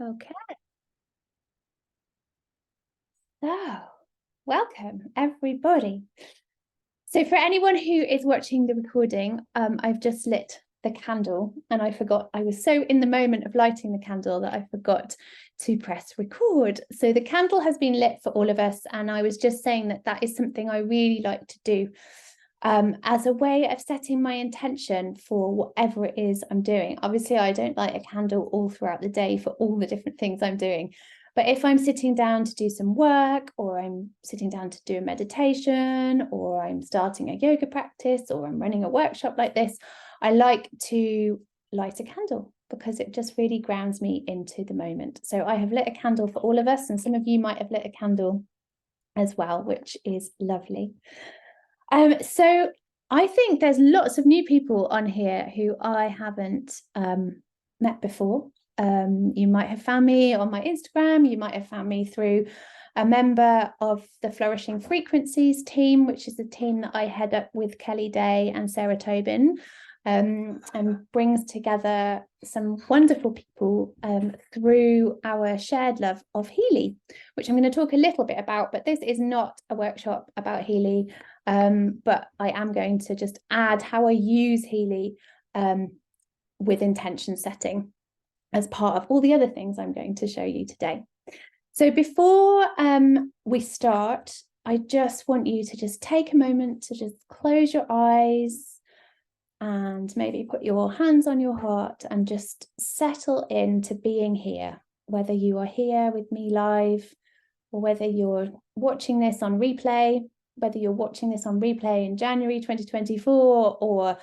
Okay, so welcome everybody. So for anyone who is watching the recording, I've just lit the candle and I forgot, I was so in the moment of lighting the candle that I forgot to press record. So the candle has been lit for all of us, and I was just saying that that is something I really like to do as a way of setting my intention for whatever it is I'm doing. Obviously, I don't light a candle all throughout the day for all the different things I'm doing. But if I'm sitting down to do some work, or I'm sitting down to do a meditation, or I'm starting a yoga practice, or I'm running a workshop like this, I like to light a candle because it just really grounds me into the moment. So I have lit a candle for all of us, and some of you might have lit a candle as well, which is lovely. So I think there's lots of new people on here who I haven't met before. You might have found me on my Instagram. You might have found me through a member of the Flourishing Frequencies team, which is the team that I head up with Kelly Day and Sarah Tobin, and brings together some wonderful people through our shared love of Healy, which I'm going to talk a little bit about, but this is not a workshop about Healy, but I am going to just add how I use Healy with intention setting as part of all the other things I'm going to show you today. So before we start, I just want you to just take a moment to just close your eyes and maybe put your hands on your heart and just settle into being here, whether you are here with me live or whether you're watching this on replay, whether you're watching this on replay in January 2024 or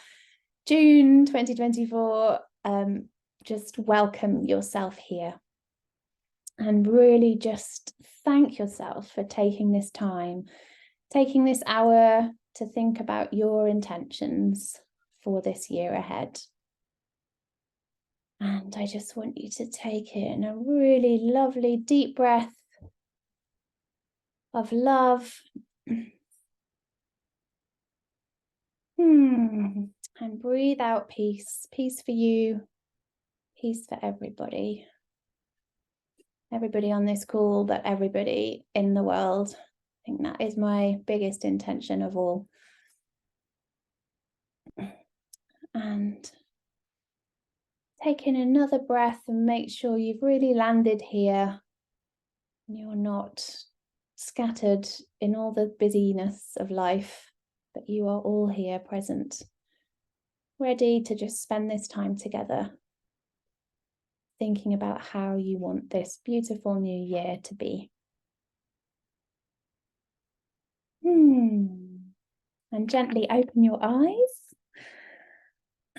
June 2024, just welcome yourself here. And really just thank yourself for taking this time, taking this hour to think about your intentions for this year ahead. And I just want you to take in a really lovely deep breath of love. And breathe out peace. Peace for you, peace for everybody. Everybody on this call, but everybody in the world. I think that is my biggest intention of all. And take in another breath and make sure you've really landed here. You're not scattered in all the busyness of life, but you are all here present, ready to just spend this time together, thinking about how you want this beautiful new year to be. And gently open your eyes.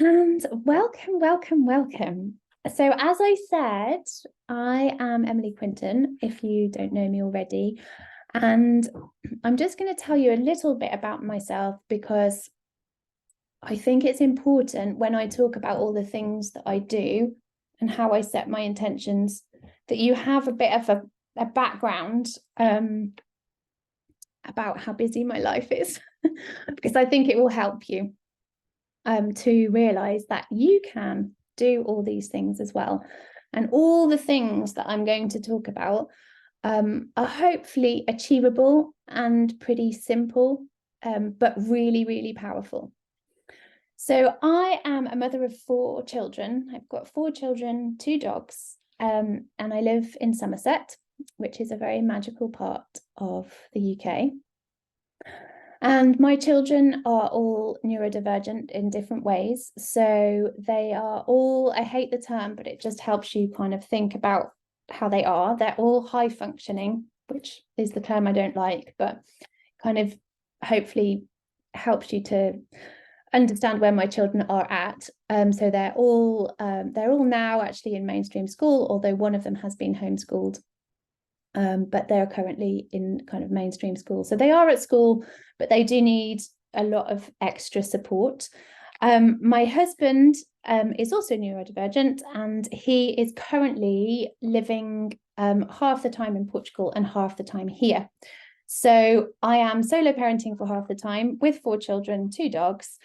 And welcome, welcome, welcome. So as I said, I am Emily Quinton, if you don't know me already. And I'm just going to tell you a little bit about myself because I think it's important when I talk about all the things that I do and how I set my intentions, that you have a bit of a background about how busy my life is, because I think it will help you to realize that you can do all these things as well. And all the things that I'm going to talk about are hopefully achievable and pretty simple, but really, really powerful. So I am a mother of 4 children. I've got 4 children, 2 dogs, and I live in Somerset, which is a very magical part of the UK. And my children are all neurodivergent in different ways. So they are all, I hate the term, but it just helps you kind of think about how they are. They're all high functioning, which is the term I don't like, but kind of hopefully helps you to understand where my children are at. So they're all now actually in mainstream school, although one of them has been homeschooled. But they're currently in kind of mainstream school. So they are at school, but they do need a lot of extra support. My husband is also neurodivergent, and he is currently living half the time in Portugal and half the time here. So I am solo parenting for half the time with 4 children, 2 dogs.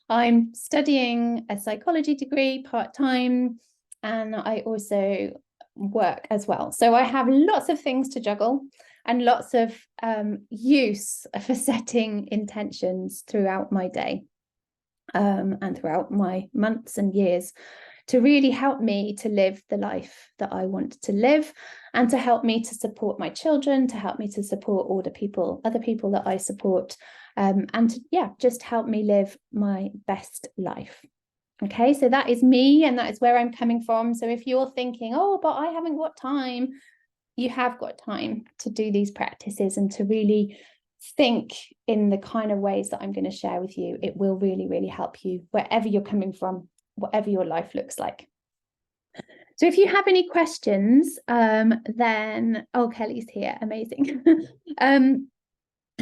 I'm studying a psychology degree part-time, and I also work as well. So I have lots of things to juggle and lots of use for setting intentions throughout my day and throughout my months and years, to really help me to live the life that I want to live, and to help me to support my children, to help me to support all the other people that I support, and to, just help me live my best life. Okay, so that is me, and that is where I'm coming from. So if you're thinking, oh, but I haven't got time, you have got time to do these practices and to really think in the kind of ways that I'm going to share with you. It will really, really help you wherever you're coming from, whatever your life looks like. So if you have any questions, then, oh, Kelly's here, amazing.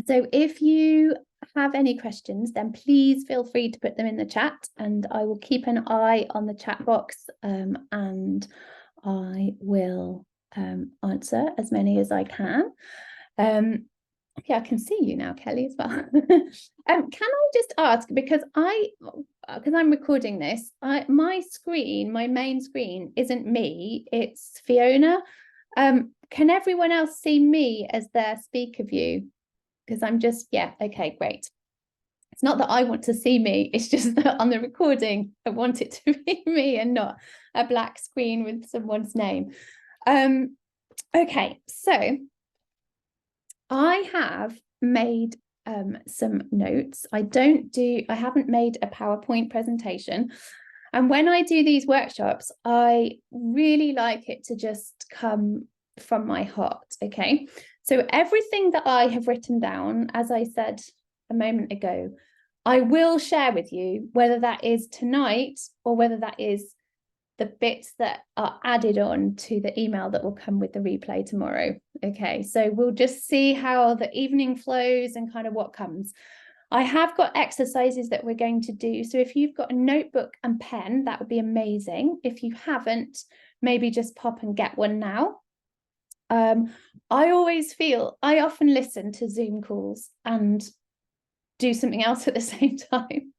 So if you have any questions, then please feel free to put them in the chat, and I will keep an eye on the chat box, and I will answer as many as I can. I can see you now, Kelly, as well. Can I just ask, because I'm recording this, my main screen isn't me, it's Fiona. Can everyone else see me as their speaker view? Because I'm just, okay, great. It's not that I want to see me, it's just that on the recording, I want it to be me and not a black screen with someone's name. Okay, so I have made some notes. I haven't made a PowerPoint presentation. And when I do these workshops, I really like it to just come from my heart, okay? So everything that I have written down, as I said a moment ago, I will share with you, whether that is tonight or whether that is the bits that are added on to the email that will come with the replay tomorrow. Okay, so we'll just see how the evening flows and kind of what comes. I have got exercises that we're going to do. So if you've got a notebook and pen, that would be amazing. If you haven't, maybe just pop and get one now. I often listen to Zoom calls and do something else at the same time.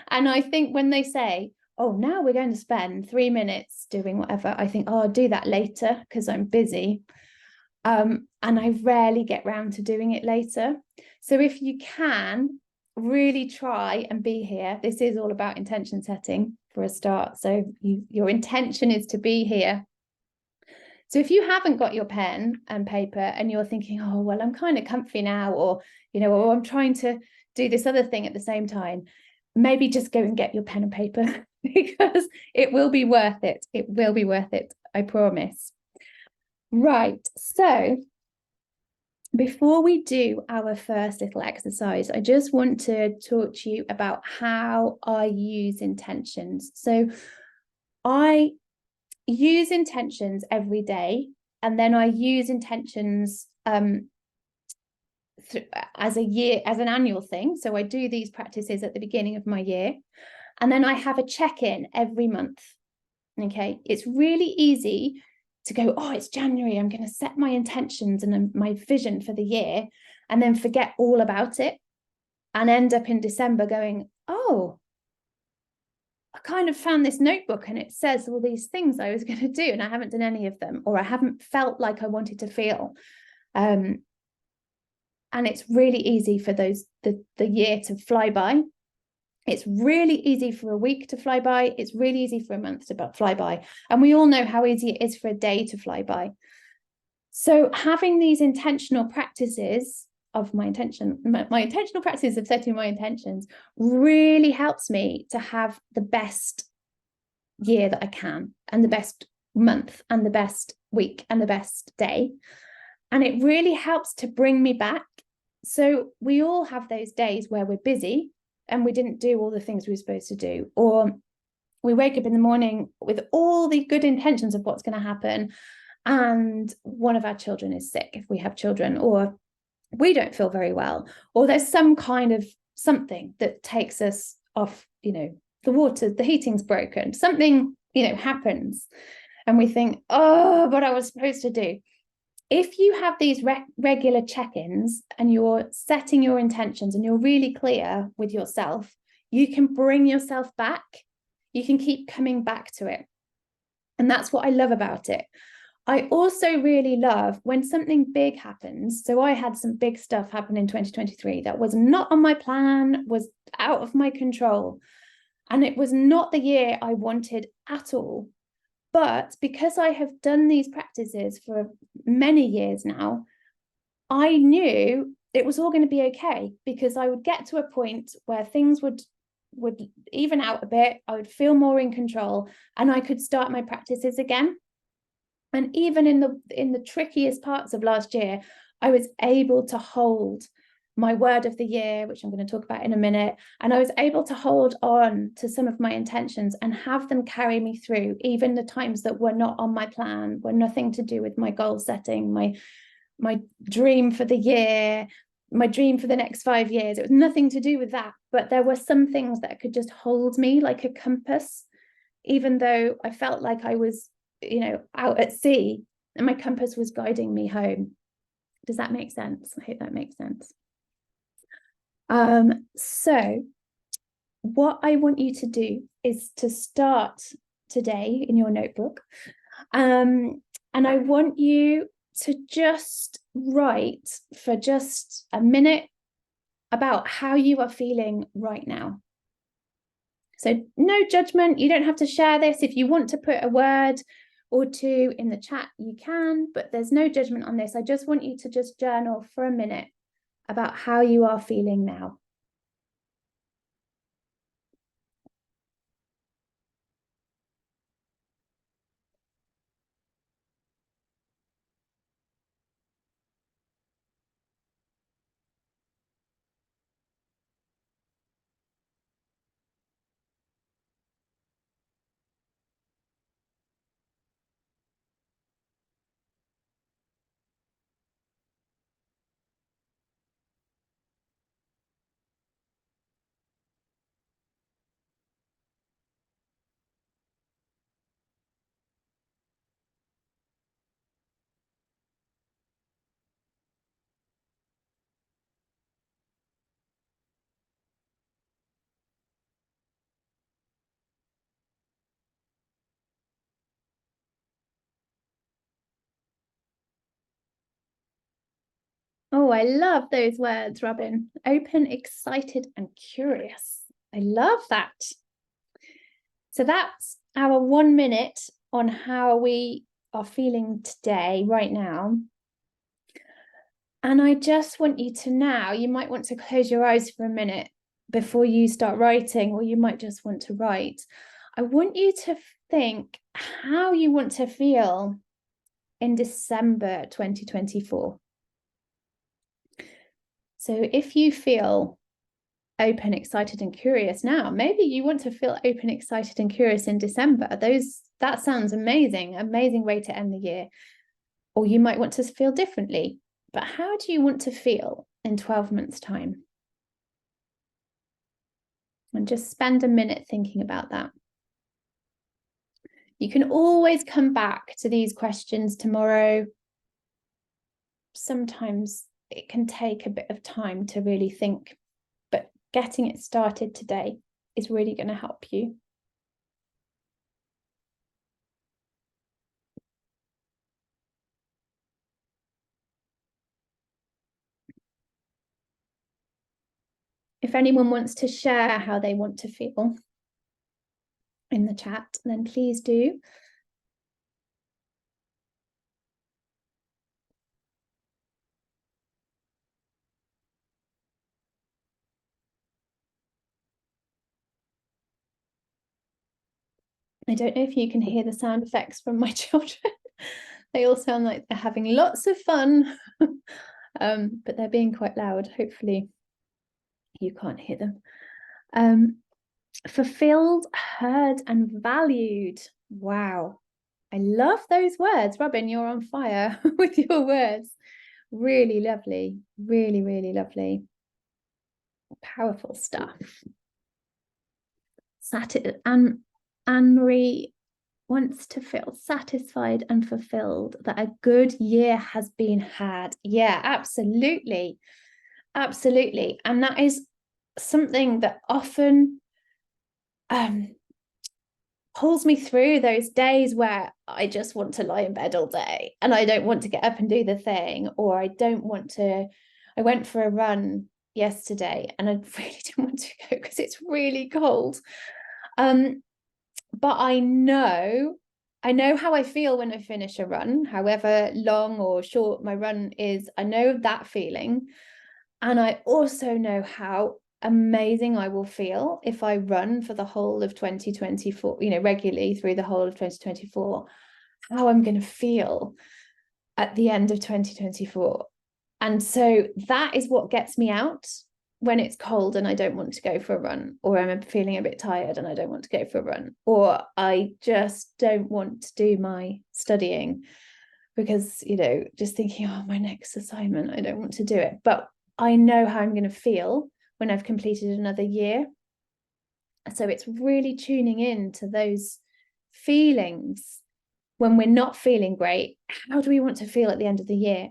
And I think when they say, oh, now we're going to spend 3 minutes doing whatever, I think, oh, I'll do that later because I'm busy. And I rarely get round to doing it later. So if you can, really try and be here. This is all about intention setting for a start. So your intention is to be here. So if you haven't got your pen and paper and you're thinking, oh, well, I'm kind of comfy now, or, or I'm trying to do this other thing at the same time, maybe just go and get your pen and paper because it will be worth it. It will be worth it, I promise. Right, so before we do our first little exercise, I just want to talk to you about how I use intentions. So I use intentions every day, and then I use intentions as an annual thing. So I do these practices at the beginning of my year, and then I have a check-in every month. Okay, it's really easy to go, oh, it's January, I'm going to set my intentions and my vision for the year, and then forget all about it and end up in December going, oh, I kind of found this notebook and it says all these things I was going to do and I haven't done any of them, or I haven't felt like I wanted to feel. And it's really easy for the year to fly by. It's really easy for a week to fly by. It's really easy for a month to fly by. And we all know how easy it is for a day to fly by. So having these intentional practices of my intentional practices of setting my intentions really helps me to have the best year that I can, and the best month, and the best week, and the best day. And it really helps to bring me back. So we all have those days where we're busy and we didn't do all the things we were supposed to do, or we wake up in the morning with all the good intentions of what's going to happen, and one of our children is sick, if we have children, or we don't feel very well, or there's some kind of something that takes us off, the heating's broken, something, happens, and we think, oh, what I was supposed to do. If you have these regular check-ins and you're setting your intentions and you're really clear with yourself, you can bring yourself back. You can keep coming back to it. And that's what I love about it. I also really love when something big happens. So I had some big stuff happen in 2023 that was not on my plan, was out of my control. And it was not the year I wanted at all. But because I have done these practices for many years now, I knew it was all going to be okay, because I would get to a point where things would even out a bit. I would feel more in control and I could start my practices again. And even in the trickiest parts of last year, I was able to hold my word of the year, which I'm going to talk about in a minute. And I was able to hold on to some of my intentions and have them carry me through, even the times that were not on my plan, were nothing to do with my goal setting, my dream for the year, my dream for the next 5 years. It was nothing to do with that. But there were some things that could just hold me like a compass, even though I felt like I was, out at sea, and my compass was guiding me home. Does that make sense? I hope that makes sense. So what I want you to do is to start today in your notebook. And I want you to just write for just a minute about how you are feeling right now. So no judgment. You don't have to share this. If you want to put a word or two in the chat, you can, but there's no judgment on this. I just want you to just journal for a minute about how you are feeling now. Oh, I love those words, Robin. Open, excited, and curious. I love that. So that's our 1 minute on how we are feeling today, right now. And I just want you to now, you might want to close your eyes for a minute before you start writing, or you might just want to write. I want you to think how you want to feel in December 2024. So if you feel open, excited, and curious now, maybe you want to feel open, excited, and curious in December. That sounds amazing way to end the year. Or you might want to feel differently. But how do you want to feel in 12 months' time? And just spend a minute thinking about that. You can always come back to these questions tomorrow. Sometimes it can take a bit of time to really think, but getting it started today is really going to help you. If anyone wants to share how they want to feel in the chat, then please do. I don't know if you can hear the sound effects from my children. They all sound like they're having lots of fun, but they're being quite loud. Hopefully you can't hear them. Fulfilled, heard, and valued. Wow. I love those words. Robin, you're on fire with your words. Really lovely. Really, really lovely. Powerful stuff. Anne-Marie wants to feel satisfied and fulfilled, that a good year has been had. Yeah, absolutely. Absolutely. And that is something that often pulls me through those days where I just want to lie in bed all day and I don't want to get up and do the thing, or I went for a run yesterday and I really didn't want to go because it's really cold. But I know how I feel when I finish a run, however long or short my run is. I know that feeling. And I also know how amazing I will feel if I run for the whole of 2024, regularly through the whole of 2024, how I'm going to feel at the end of 2024. And so that is what gets me out when it's cold and I don't want to go for a run, or I'm feeling a bit tired and I don't want to go for a run, or I just don't want to do my studying because, just thinking, oh, my next assignment, I don't want to do it. But I know how I'm going to feel when I've completed another year. So it's really tuning in to those feelings when we're not feeling great. How do we want to feel at the end of the year?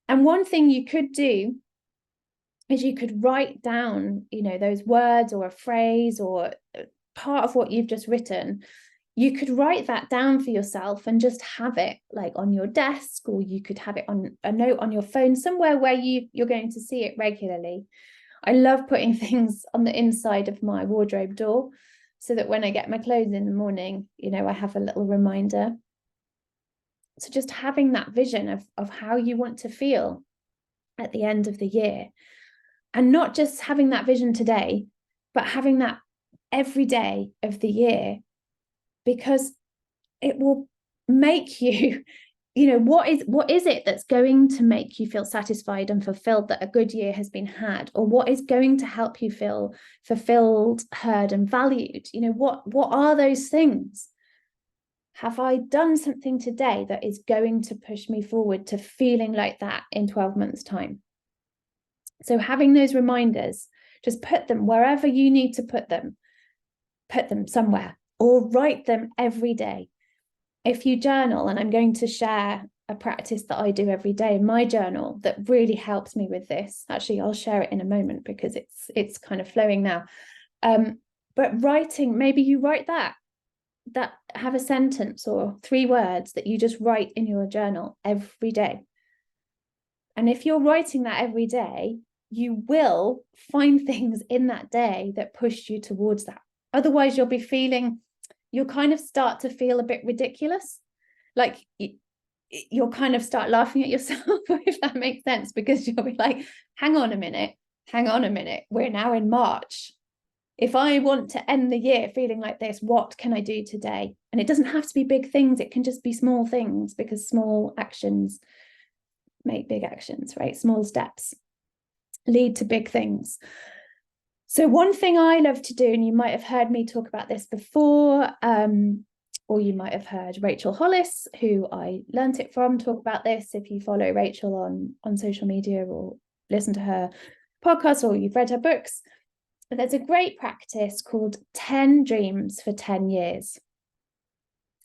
And one thing you could do is you could write down, those words or a phrase or part of what you've just written. You could write that down for yourself and just have it like on your desk, or you could have it on a note on your phone, somewhere where you're going to see it regularly. I love putting things on the inside of my wardrobe door so that when I get my clothes in the morning, I have a little reminder. So just having that vision of how you want to feel at the end of the year, and not just having that vision today, but having that every day of the year, because it will make you, what is it that's going to make you feel satisfied and fulfilled that a good year has been had? Or what is going to help you feel fulfilled, heard, and valued? What are those things? Have I done something today that is going to push me forward to feeling like that in 12 months' time? So having those reminders, just put them wherever you need to put them somewhere, or write them every day. If you journal, and I'm going to share a practice that I do every day in my journal that really helps me with this. Actually, I'll share it in a moment because it's kind of flowing now. But writing, maybe you write that have a sentence or 3 words that you just write in your journal every day. And if you're writing that every day, you will find things in that day that push you towards that. Otherwise, you'll kind of start to feel a bit ridiculous. Like you'll kind of start laughing at yourself, if that makes sense, because you'll be like, hang on a minute. We're now in March. If I want to end the year feeling like this, what can I do today? And it doesn't have to be big things. It can just be small things, because small actions make big actions, right? Small steps lead to big things. So one thing I love to do, and you might have heard me talk about this before, or you might have heard Rachel Hollis, who I learned it from, talk about this. If you follow Rachel on social media or listen to her podcast or you've read her books, but there's a great practice called 10 dreams for 10 years.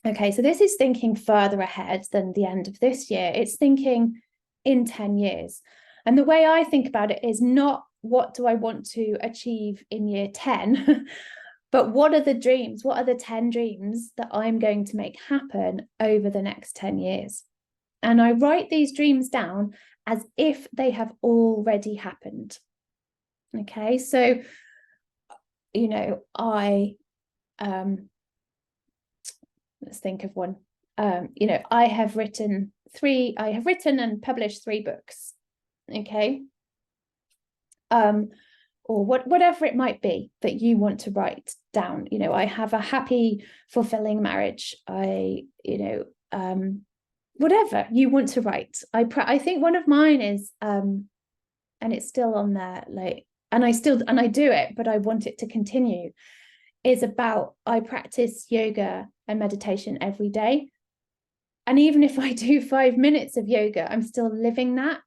Okay, so this is thinking further ahead than the end of this year. It's thinking in 10 years. And the way I think about it is not what do I want to achieve in year 10, but what are the dreams? What are the 10 dreams that I'm going to make happen over the next 10 years? And I write these dreams down as if they have already happened. Okay, so, let's think of one. I have written and published 3 books. Okay. Or whatever it might be that you want to write down. I have a happy, fulfilling marriage. Whatever you want to write. I think one of mine is, and it's still on there, and I do it, but I want it to continue, is about, I practice yoga and meditation every day. And even if I do 5 minutes of yoga, I'm still living that.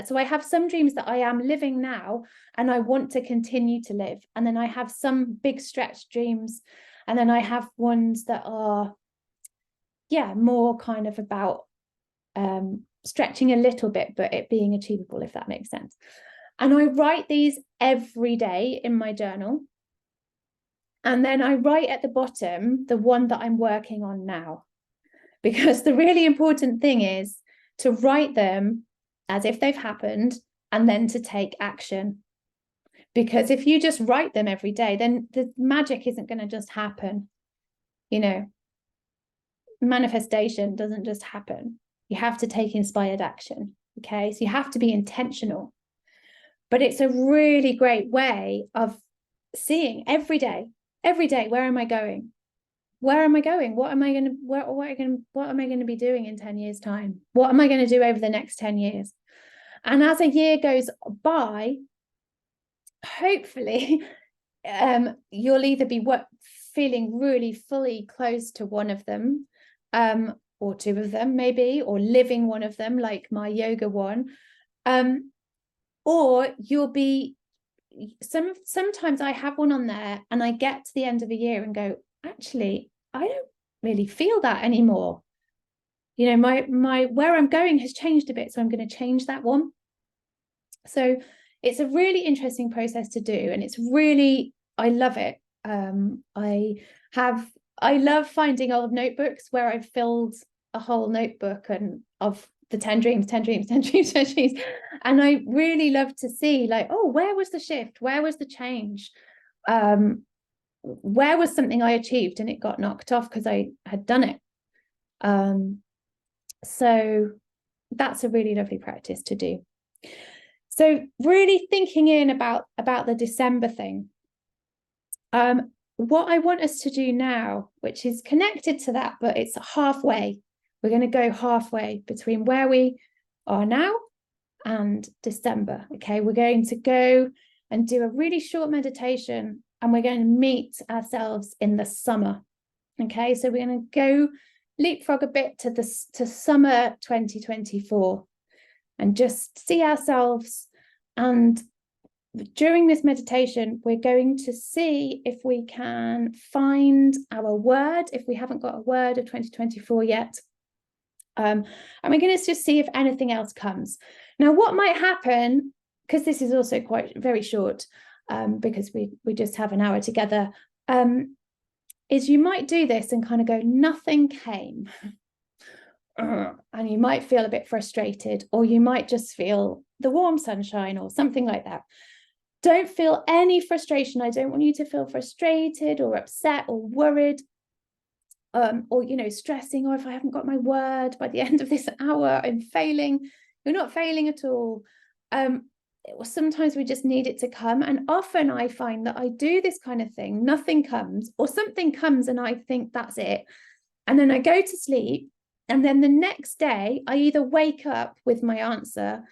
So I have some dreams that I am living now and I want to continue to live. And then I have some big stretch dreams. And then I have ones that are, more kind of about stretching a little bit, but it being achievable, if that makes sense. And I write these every day in my journal. And then I write at the bottom the one that I'm working on now. Because the really important thing is to write them as if they've happened and then to take action. Because if you just write them every day, then the magic isn't going to just happen. You know, manifestation doesn't just happen. You have to take inspired action. Okay. So you have to be intentional. But it's a really great way of seeing every day, where am I going? Where am I going? What am I going to what am I going to be doing in 10 years' time? What am I going to do over the next 10 years? And as a year goes by, hopefully, you'll either be feeling really fully close to one of them, or two of them maybe, or living one of them, like my yoga one, or you'll be sometimes I have one on there and I get to the end of a year and go, actually, I don't really feel that anymore. You know, my where I'm going has changed a bit, so I'm going to change that one. So it's a really interesting process to do, and it's really, I love it. I love finding old notebooks where I've filled a whole notebook and of the 10 dreams, 10 dreams, 10 dreams, 10 dreams. And I really love to see, like, oh, where was the shift? Where was the change? Where was something I achieved and it got knocked off because I had done it? So that's a really lovely practice to do. So really thinking in about the December thing. What I want us to do now, which is connected to that, but it's halfway. We're going to go halfway between where we are now and December. Okay, we're going to go and do a really short meditation, and we're going to meet ourselves in the summer. Okay, so we're going to go leapfrog a bit to summer 2024 and just see ourselves. And during this meditation, we're going to see if we can find our word, if we haven't got a word of 2024 yet. And we're going to just see if anything else comes. Now, what might happen, because this is also quite very short, because we just have an hour together, is you might do this and kind of go, nothing came. And you might feel a bit frustrated, or you might just feel the warm sunshine or something like that. Don't feel any frustration. I don't want you to feel frustrated or upset or worried, or, you know, stressing, or if I haven't got my word by the end of this hour, I'm failing. You're not failing at all. Sometimes we just need it to come. And often I find that I do this kind of thing, nothing comes, or something comes and I think that's it. And then I go to sleep. And then the next day, I either wake up with my answer,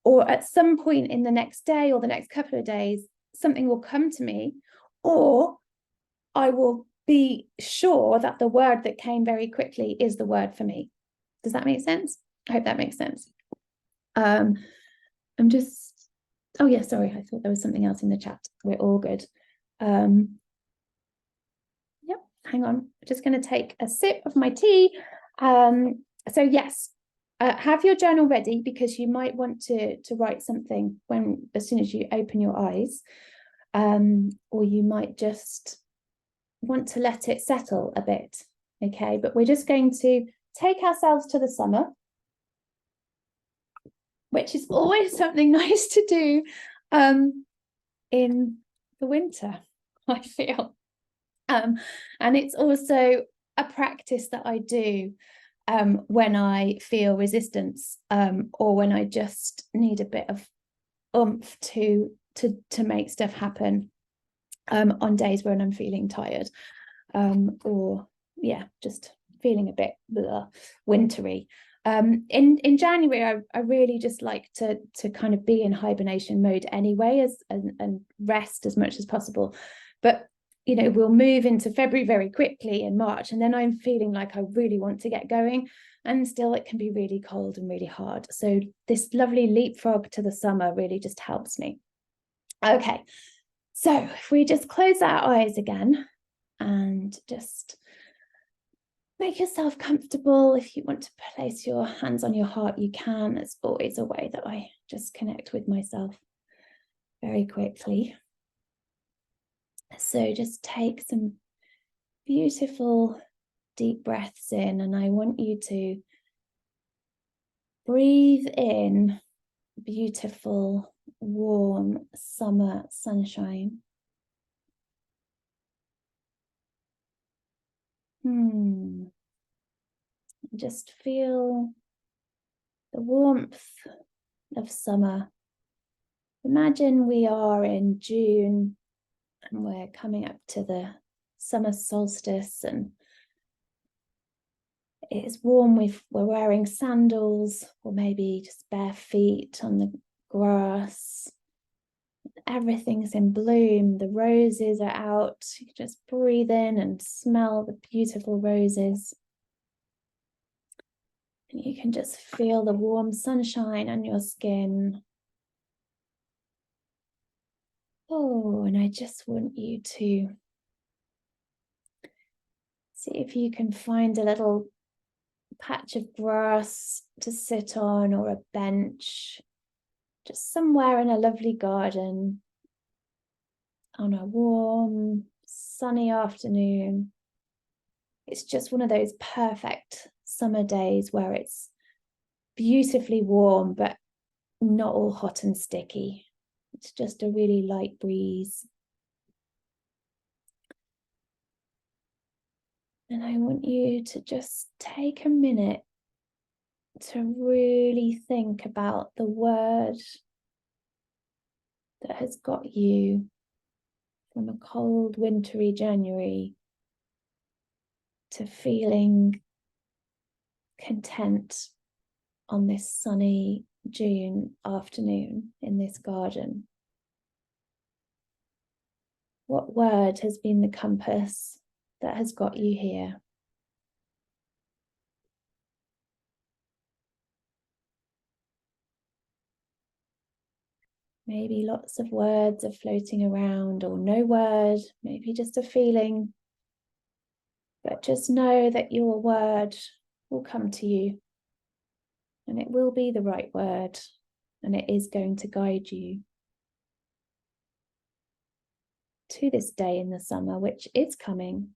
or at some point in the next day or the next couple of days, something will come to me, or I will be sure that the word that came very quickly is the word for me. Does that make sense? I hope that makes sense. I'm just, oh yeah, sorry, I thought there was something else in the chat. We're all good. Yep, hang on. I'm just going to take a sip of my tea. So yes, have your journal ready, because you might want to write something as soon as you open your eyes, or you might just want to let it settle a bit. Okay, but we're just going to take ourselves to the summer, which is always something nice to do in the winter, I feel. And it's also a practice that I do when I feel resistance, or when I just need a bit of oomph to make stuff happen, on days when I'm feeling tired, or yeah, just feeling a bit wintry. In January, I really just like to kind of be in hibernation mode anyway, and rest as much as possible. But you know, we'll move into February very quickly in March, and then I'm feeling like I really want to get going, and still it can be really cold and really hard. So this lovely leapfrog to the summer really just helps me. Okay, so if we just close our eyes again and just make yourself comfortable. If you want to place your hands on your heart, you can. It's always a way that I just connect with myself very quickly. So just take some beautiful deep breaths in, and I want you to breathe in beautiful, warm summer sunshine. Just feel the warmth of summer. Imagine we are in June and we're coming up to the summer solstice, and it's warm. We're wearing sandals or maybe just bare feet on the grass. Everything's in bloom. The roses are out. You can just breathe in and smell the beautiful roses. And you can just feel the warm sunshine on your skin. Oh, and I just want you to see if you can find a little patch of grass to sit on, or a bench, just somewhere in a lovely garden on a warm, sunny afternoon. It's just one of those perfect summer days where it's beautifully warm, but not all hot and sticky. It's just a really light breeze. And I want you to just take a minute to really think about the word that has got you from a cold, wintry January to feeling content on this sunny June afternoon in this garden. What word has been the compass that has got you here? Maybe lots of words are floating around, or no word, maybe just a feeling. But just know that your word will come to you, and it will be the right word, and it is going to guide you to this day in the summer, which is coming.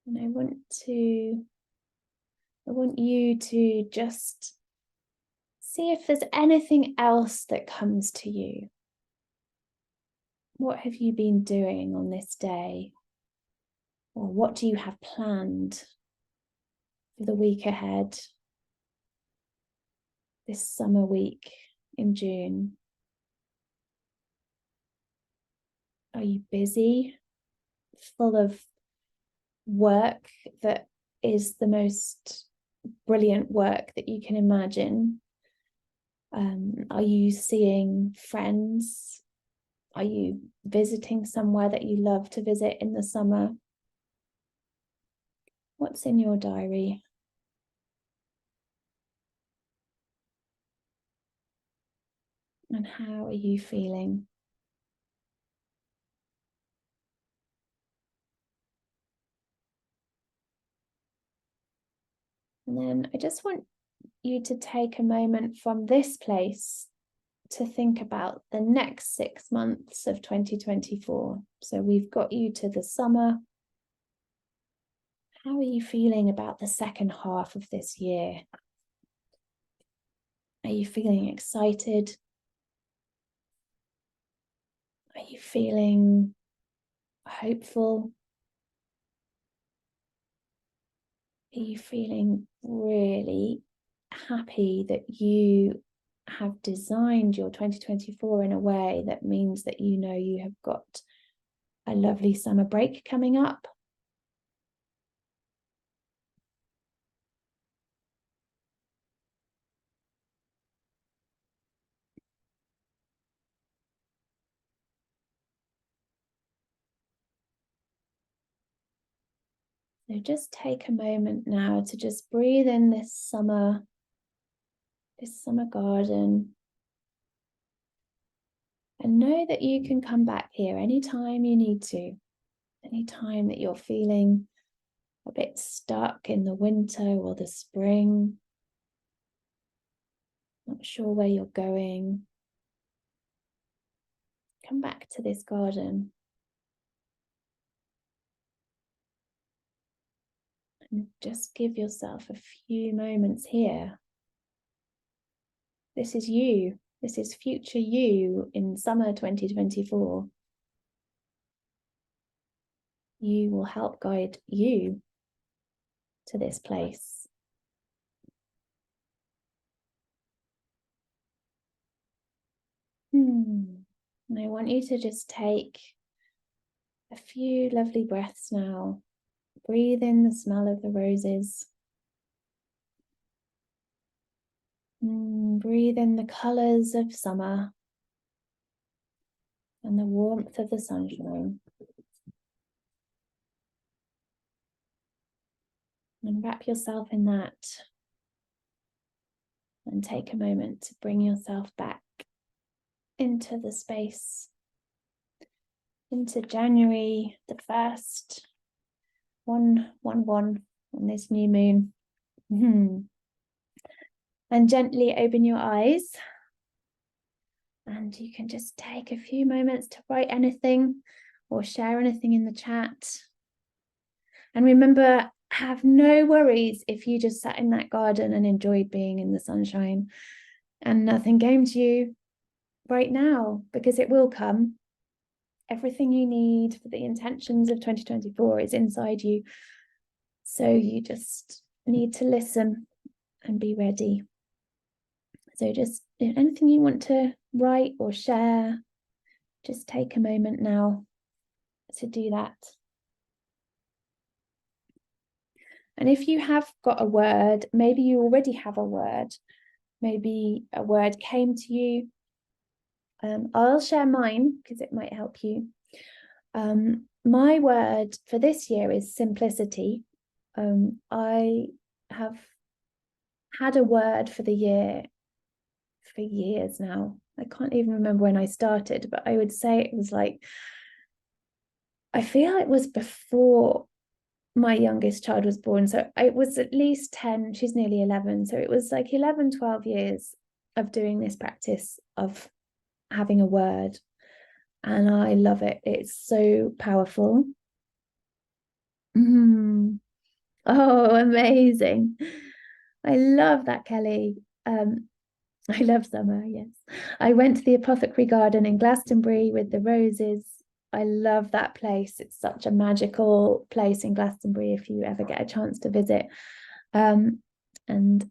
And I want you to just see if there's anything else that comes to you. What have you been doing on this day? Or what do you have planned for the week ahead? This summer week in June. Are you busy? Full of work that is the most brilliant work that you can imagine? Are you seeing friends? Are you visiting somewhere that you love to visit in the summer? What's in your diary? And how are you feeling? And then I just want you to take a moment from this place to think about the next 6 months of 2024. So we've got you to the summer. How are you feeling about the second half of this year? Are you feeling excited? Are you feeling hopeful? Are you feeling really happy that you have designed your 2024 in a way that means that you know you have got a lovely summer break coming up? So just take a moment now to just breathe in this summer garden, and know that you can come back here anytime you need to, anytime that you're feeling a bit stuck in the winter or the spring. not sure where you're going, come back to this garden. And just give yourself a few moments here. This is you. This is future you in summer 2024. You will help guide you to this place. And I want you to just take a few lovely breaths now. Breathe in the smell of the roses. Breathe in the colours of summer and the warmth of the sunshine. And wrap yourself in that. And take a moment to bring yourself back into the space, into January the 1st, 111 on this new moon. And gently open your eyes. And you can just take a few moments to write anything or share anything in the chat. And remember, have no worries if you just sat in that garden and enjoyed being in the sunshine and nothing came to you right now, because it will come. Everything you need for the intentions of 2024 is inside you. So you just need to listen and be ready. So just anything you want to write or share, just take a moment now to do that. And if you have got a word, maybe you already have a word, maybe a word came to you. I'll share mine because it might help you. My word for this year is simplicity. I have had a word for the year for years now. I can't even remember when I started, but I would say it was like, I feel it was before my youngest child was born. So it was at least 10, she's nearly 11. So it was like 11, 12 years of doing this practice of having a word. And I love it. It's so powerful. Oh, amazing. I love that, Kelly. I love summer, yes. I went to the Apothecary Garden in Glastonbury with the roses. I love that place. It's such a magical place in Glastonbury if you ever get a chance to visit. And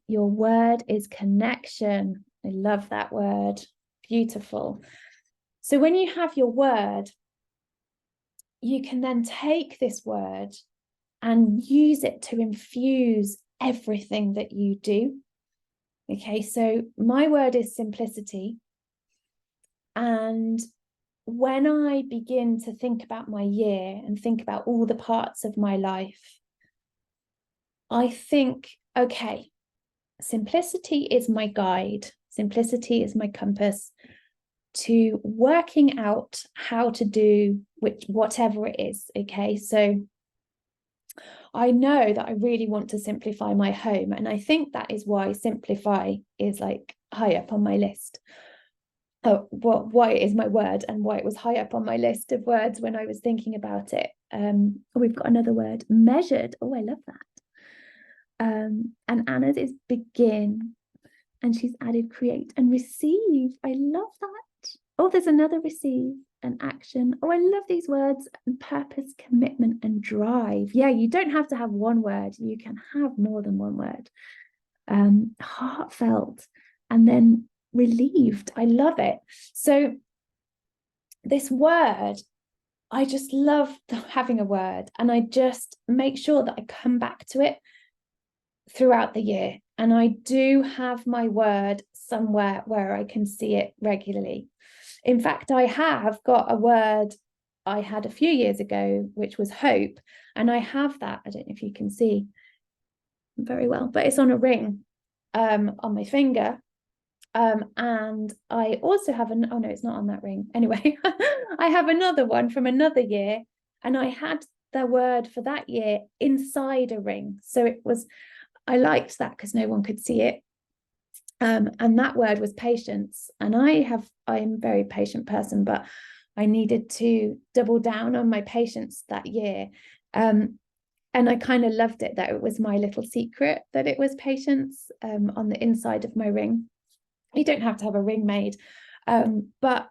your word is connection. I love that word. Beautiful. So when you have your word, you can then take this word and use it to infuse everything that you do. Okay, so my word is simplicity. And when I begin to think about my year and think about all the parts of my life, I think, okay, simplicity is my guide. Simplicity is my compass to working out how to do whatever it is. Okay, so I know that I really want to simplify my home. And I think that is why simplify is like high up on my list. Oh, well, why it is my word and why it was high up on my list of words when I was thinking about it. We've got another word, measured. Oh, I love that. And Anna's is begin. And she's added create and receive. I love that. Oh, there's another receive and action. Oh, I love these words. And purpose, commitment, and drive. Yeah, you don't have to have one word. You can have more than one word. Heartfelt, and then relieved. I love it. So this word, I just love having a word, and I just make sure that I come back to it throughout the year. And I do have my word somewhere where I can see it regularly. In fact, I have got a word I had a few years ago, which was hope. And I have that, I don't know if you can see very well, but it's on a ring on my finger. And I also have oh no, it's not on that ring. Anyway, I have another one from another year, and I had the word for that year inside a ring. So it was, I liked that because no one could see it. And that word was patience. And I'm a very patient person, but I needed to double down on my patience that year. And I kind of loved it, that it was my little secret, that it was patience on the inside of my ring. You don't have to have a ring made, but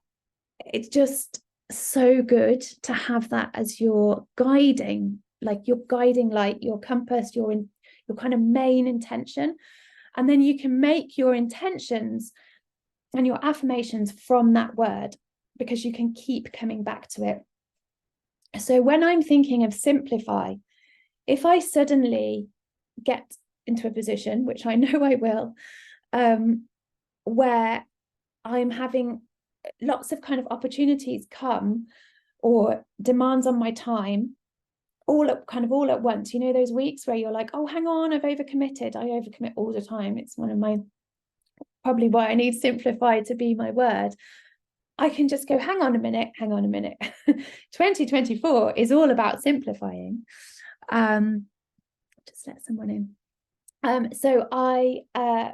it's just so good to have that as your guiding, like your guiding light, your compass, your kind of main intention. And then you can make your intentions and your affirmations from that word, because you can keep coming back to it. So when I'm thinking of simplify, if I suddenly get into a position, which I know I will, where I'm having lots of kind of opportunities come, or demands on my time, all at once, those weeks where you're like, oh, hang on, I've overcommitted. I overcommit all the time. It's one of my, probably why I need simplify to be my word. I can just go, hang on a minute. 2024 is all about simplifying. Just let someone in. So I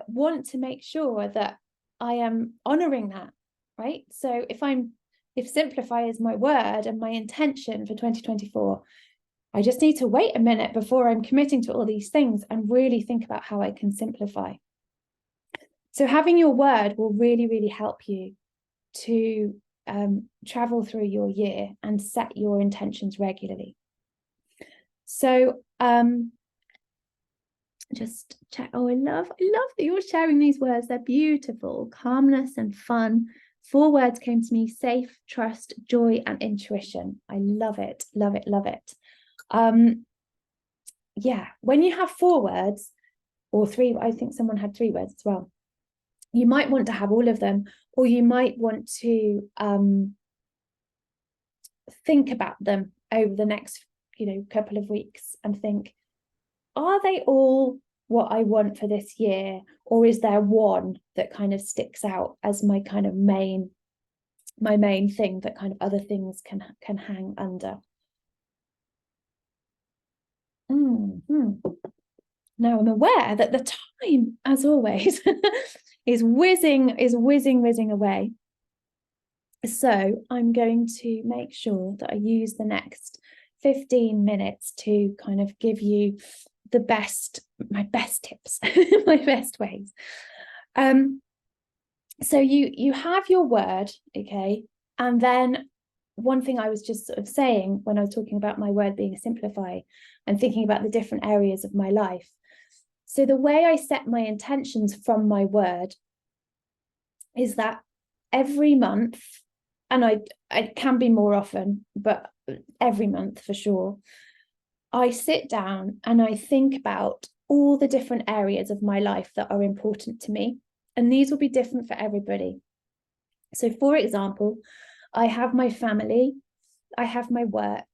want to make sure that I am honoring that, right? So if simplify is my word and my intention for 2024, I just need to wait a minute before I'm committing to all these things and really think about how I can simplify. So having your word will really, really help you to travel through your year and set your intentions regularly. So just check. Oh, I love that you're sharing these words. They're beautiful. Calmness and fun. 4 words came to me: safe, trust, joy, and intuition. I love it. Yeah, when you have 4 words, or 3, I think someone had 3 words as well, you might want to have all of them, or you might want to think about them over the next couple of weeks and think, are they all what I want for this year, or is there one that kind of sticks out as my kind of main thing that kind of other things can hang under? Now I'm aware that the time, as always, is whizzing away. So I'm going to make sure that I use the next 15 minutes to kind of give you my best tips, my best ways. So you have your word, okay? And then one thing I was just sort of saying when I was talking about my word being simplify and thinking about the different areas of my life. So the way I set my intentions from my word is that every month, and I can be more often, but every month for sure, I sit down and I think about all the different areas of my life that are important to me. And these will be different for everybody. So for example, I have my family, I have my work,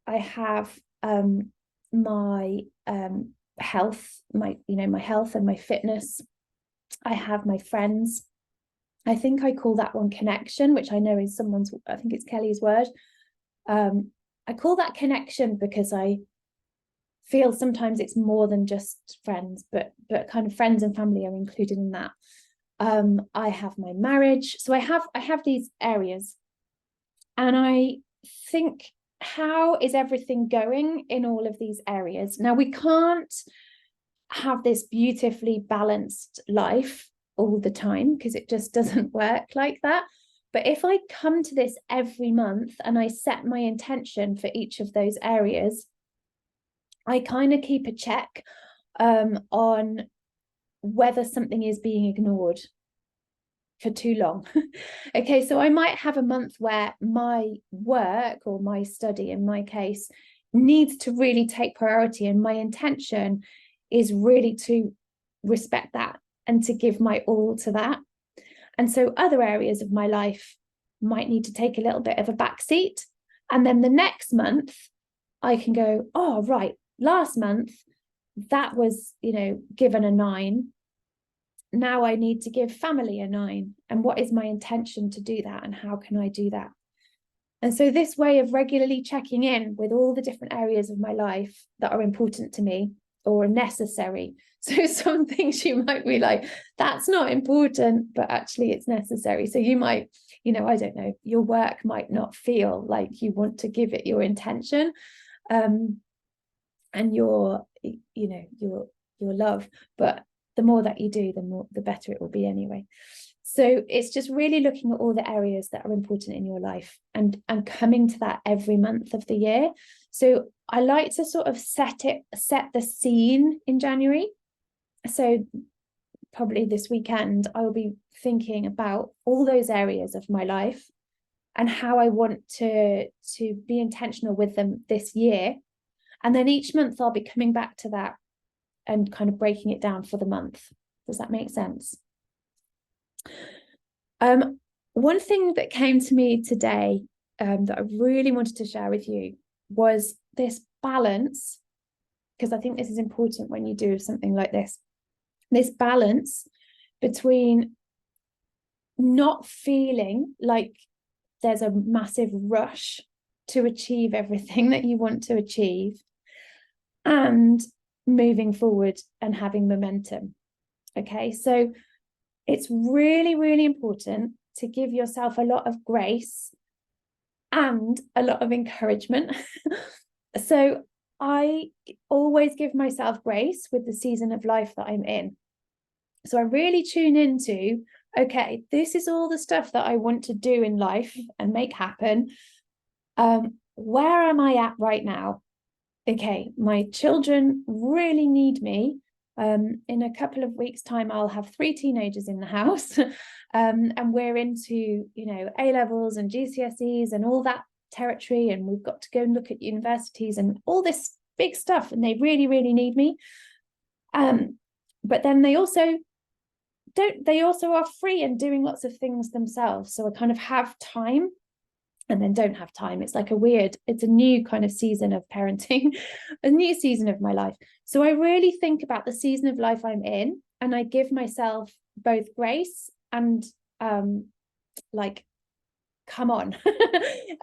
I have my health, my health and my fitness. I have my friends. I think I call that one connection, which I know is I think it's Kelly's word. I call that connection because I feel sometimes it's more than just friends, but kind of friends and family are included in that. I have my marriage. So I have these areas, and I think, how is everything going in all of these areas? Now, we can't have this beautifully balanced life all the time, because it just doesn't work like that. But if I come to this every month and I set my intention for each of those areas, I kind of keep a check on whether something is being ignored for too long. Okay, so I might have a month where my work or my study, in my case, needs to really take priority, and my intention is really to respect that and to give my all to that. And so other areas of my life might need to take a little bit of a backseat. And then the next month, I can go, oh, right, last month, that was, given a 9. Now I need to give family a 9. And what is my intention to do that? And how can I do that? And so this way of regularly checking in with all the different areas of my life that are important to me, or necessary. So some things you might be like, that's not important, but actually it's necessary. So you might, I don't know, your work might not feel like you want to give it your intention, and your love, but the more that you do, the better it will be anyway. So it's just really looking at all the areas that are important in your life and coming to that every month of the year. So I like to sort of set the scene in January. So probably this weekend, I'll be thinking about all those areas of my life and how I want to be intentional with them this year. And then each month I'll be coming back to that and kind of breaking it down for the month. Does that make sense? One thing that came to me today, that I really wanted to share with you was this balance, because I think this is important when you do something like this balance between not feeling like there's a massive rush to achieve everything that you want to achieve and moving forward and having momentum. Okay, so it's really, really important to give yourself a lot of grace and a lot of encouragement. So I always give myself grace with the season of life that I'm in. So I really tune into, okay, this is all the stuff that I want to do in life and make happen. Where am I at right now? Okay, my children really need me. In a couple of weeks' time, I'll have 3 teenagers in the house, and we're into, A levels and GCSEs and all that territory, and we've got to go and look at universities and all this big stuff, and they really, really need me. But then they also are free and doing lots of things themselves. So I kind of have time and then don't have time. It's like it's a new kind of season of parenting, a new season of my life. So I really think about the season of life I'm in, and I give myself both grace and like, come on.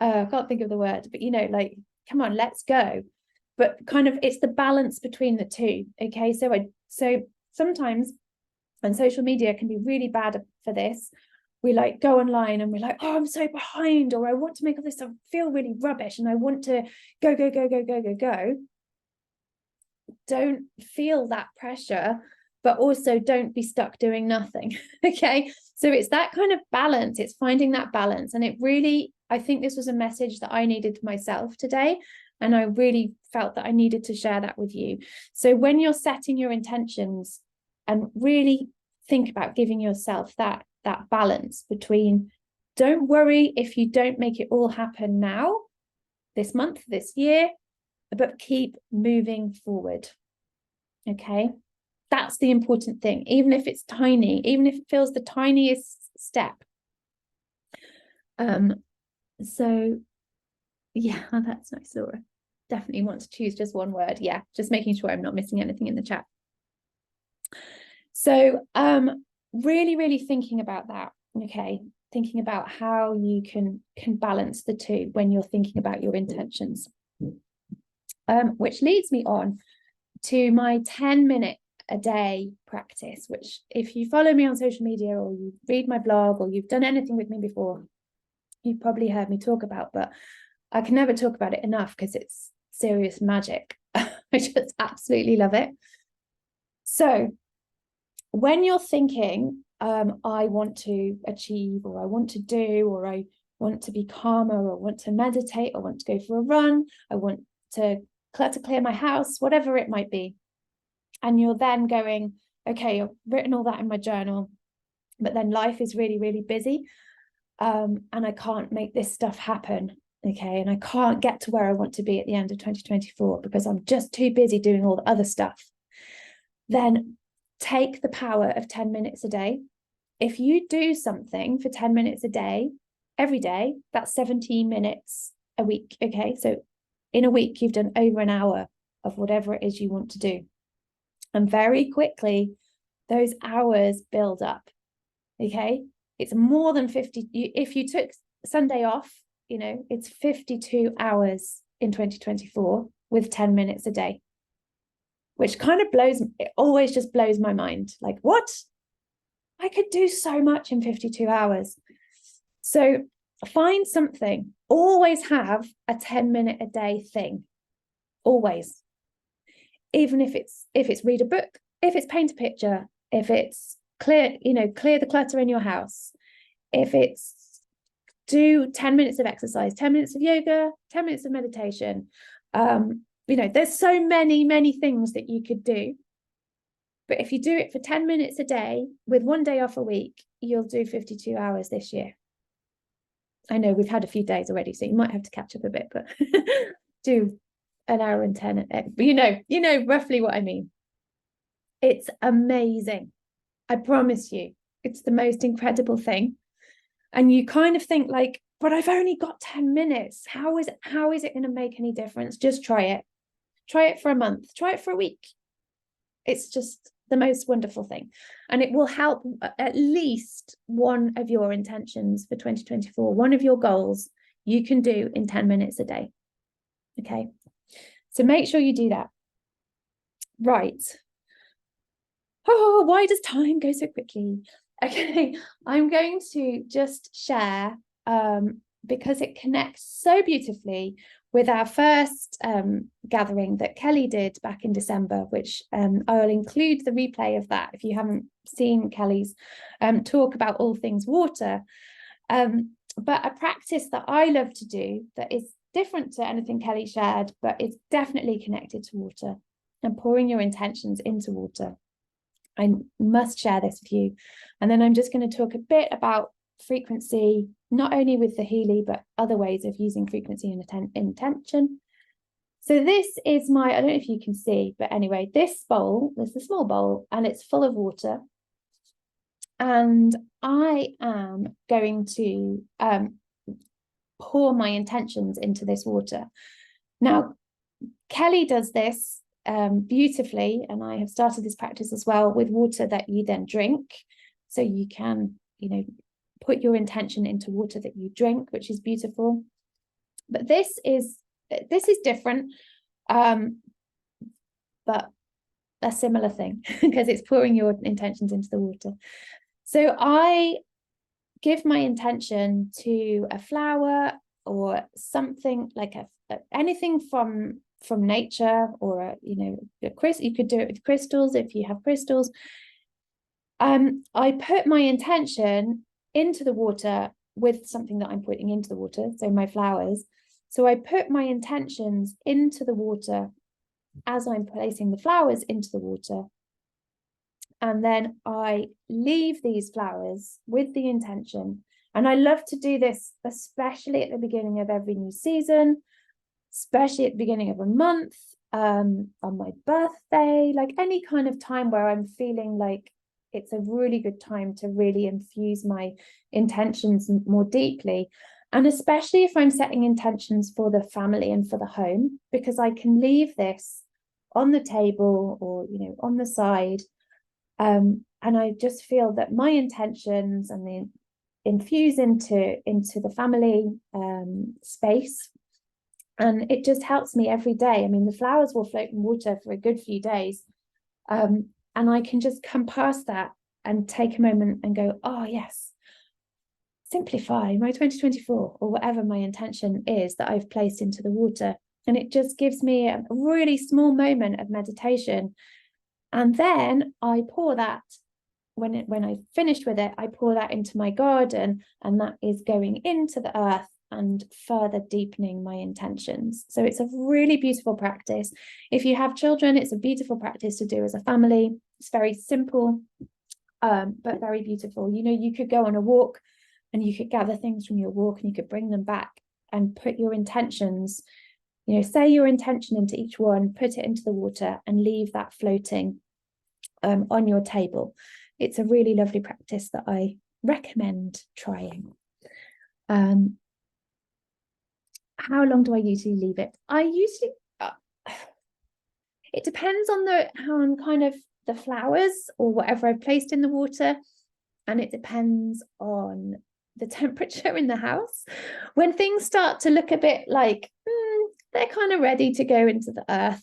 I can't think of the word, but like, come on, let's go. But kind of it's the balance between the two. Okay. So sometimes, and social media can be really bad for this, we like go online and we're like, oh, I'm so behind, or I want to make all this stuff feel really rubbish and I want to go. Don't feel that pressure, but also don't be stuck doing nothing. Okay, so it's that kind of balance. It's finding that balance. And I think this was a message that I needed myself today, and I really felt that I needed to share that with you. So when you're setting your intentions, and really think about giving yourself that balance between, don't worry if you don't make it all happen now, this month, this year, but keep moving forward. Okay, that's the important thing. Even if it's tiny, even if it feels the tiniest step. So yeah, that's nice, Laura. Definitely want to choose just one word. Yeah, just making sure I'm not missing anything in the chat. So really, really thinking about that. Okay, thinking about how you can balance the two when you're thinking about your intentions. Which leads me on to my 10-minute a day practice, which if you follow me on social media or you read my blog or you've done anything with me before, you've probably heard me talk about, but I can never talk about it enough because it's serious magic. I just absolutely love it. So when you're thinking, I want to achieve, or I want to do, or I want to be calmer, or want to meditate, or want to go for a run, I want to clutter clear my house, whatever it might be. And you're then going, okay, I've written all that in my journal, but then life is really, really busy. And I can't make this stuff happen. Okay. And I can't get to where I want to be at the end of 2024 because I'm just too busy doing all the other stuff. Then take the power of 10 minutes a day. If you do something for 10 minutes a day, every day, that's 17 minutes a week. Okay. So in a week, you've done over an hour of whatever it is you want to do. And very quickly, those hours build up. Okay. It's more than 50. If you took Sunday off, it's 52 hours in 2024 with 10 minutes a day. which kind of it always just blows my mind. Like, what? I could do so much in 52 hours. So find something, always have a 10-minute a day thing, always. Even if it's read a book, if it's paint a picture, if it's clear the clutter in your house, if it's do 10 minutes of exercise, 10 minutes of yoga, 10 minutes of meditation. There's so many things that you could do. But if you do it for 10 minutes a day with 1 day off a week, you'll do 52 hours this year. I know we've had a few days already, so you might have to catch up a bit, but do an hour and 10. You know roughly what I mean. It's amazing. I promise you, it's the most incredible thing. And you kind of think like, but I've only got 10 minutes. How is it going to make any difference? Just try it. Try it for a month. Try it for a week. It's just the most wonderful thing. And it will help at least one of your intentions for 2024, one of your goals you can do in 10 minutes a day. Okay. So make sure you do that. Right. Oh, why does time go so quickly? Okay, I'm going to just share, because it connects so beautifully with our first gathering that Kelly did back in December, which I'll include the replay of that if you haven't seen Kelly's talk about all things water. But a practice that I love to do that is different to anything Kelly shared, but it's definitely connected to water and pouring your intentions into water. I must share this with you. And then I'm just going to talk a bit about frequency, not only with the Healy, but other ways of using frequency and intention. So this is I don't know if you can see, but anyway, this bowl, there's a small bowl and it's full of water. And I am going to pour my intentions into this water. Now, Kelly does this beautifully, and I have started this practice as well with water that you then drink. So you can, put your intention into water that you drink, which is beautiful. But this is different, but a similar thing because it's pouring your intentions into the water. So I give my intention to a flower or something like anything from nature, or you could do it with crystals if you have crystals. I put my intention into the water with something that I'm putting into the water, so my flowers. So I put my intentions into the water as I'm placing the flowers into the water, and then I leave these flowers with the intention. And I love to do this especially at the beginning of every new season, especially at the beginning of a month, on my birthday, like any kind of time where I'm feeling like it's a really good time to really infuse my intentions more deeply. And especially if I'm setting intentions for the family and for the home, because I can leave this on the table or, on the side. And I just feel that my intentions and the infuse into the family space. And it just helps me every day. I mean, the flowers will float in water for a good few days. And I can just come past that and take a moment and go, oh, yes, simplify my 2024 or whatever my intention is that I've placed into the water. And it just gives me a really small moment of meditation. And then I pour that, when I've finished with it, I pour that into my garden, and that is going into the earth and further deepening my intentions. So it's a really beautiful practice. If you have children, it's a beautiful practice to do as a family. It's very simple, but very beautiful. You could go on a walk and you could gather things from your walk and you could bring them back and put your intentions, say your intention into each one, put it into the water and leave that floating on your table. It's a really lovely practice that I recommend trying. How long do I usually leave it? I usually, it depends on the flowers or whatever I've placed in the water. And it depends on the temperature in the house. When things start to look a bit like, they're kind of ready to go into the earth.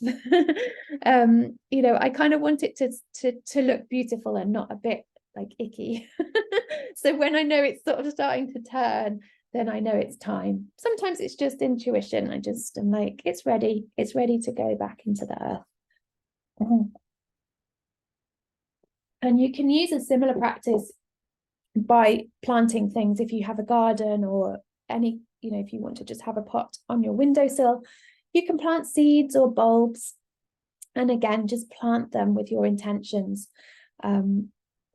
You know, I kind of want it to look beautiful and not a bit like icky. So when I know it's sort of starting to turn, then I know it's time. Sometimes it's just intuition. I'm like, it's ready to go back into the earth. And you can use a similar practice by planting things if you have a garden, or any, you know, if you want to just have a pot on your windowsill, you can plant seeds or bulbs, and again, just plant them with your intentions. And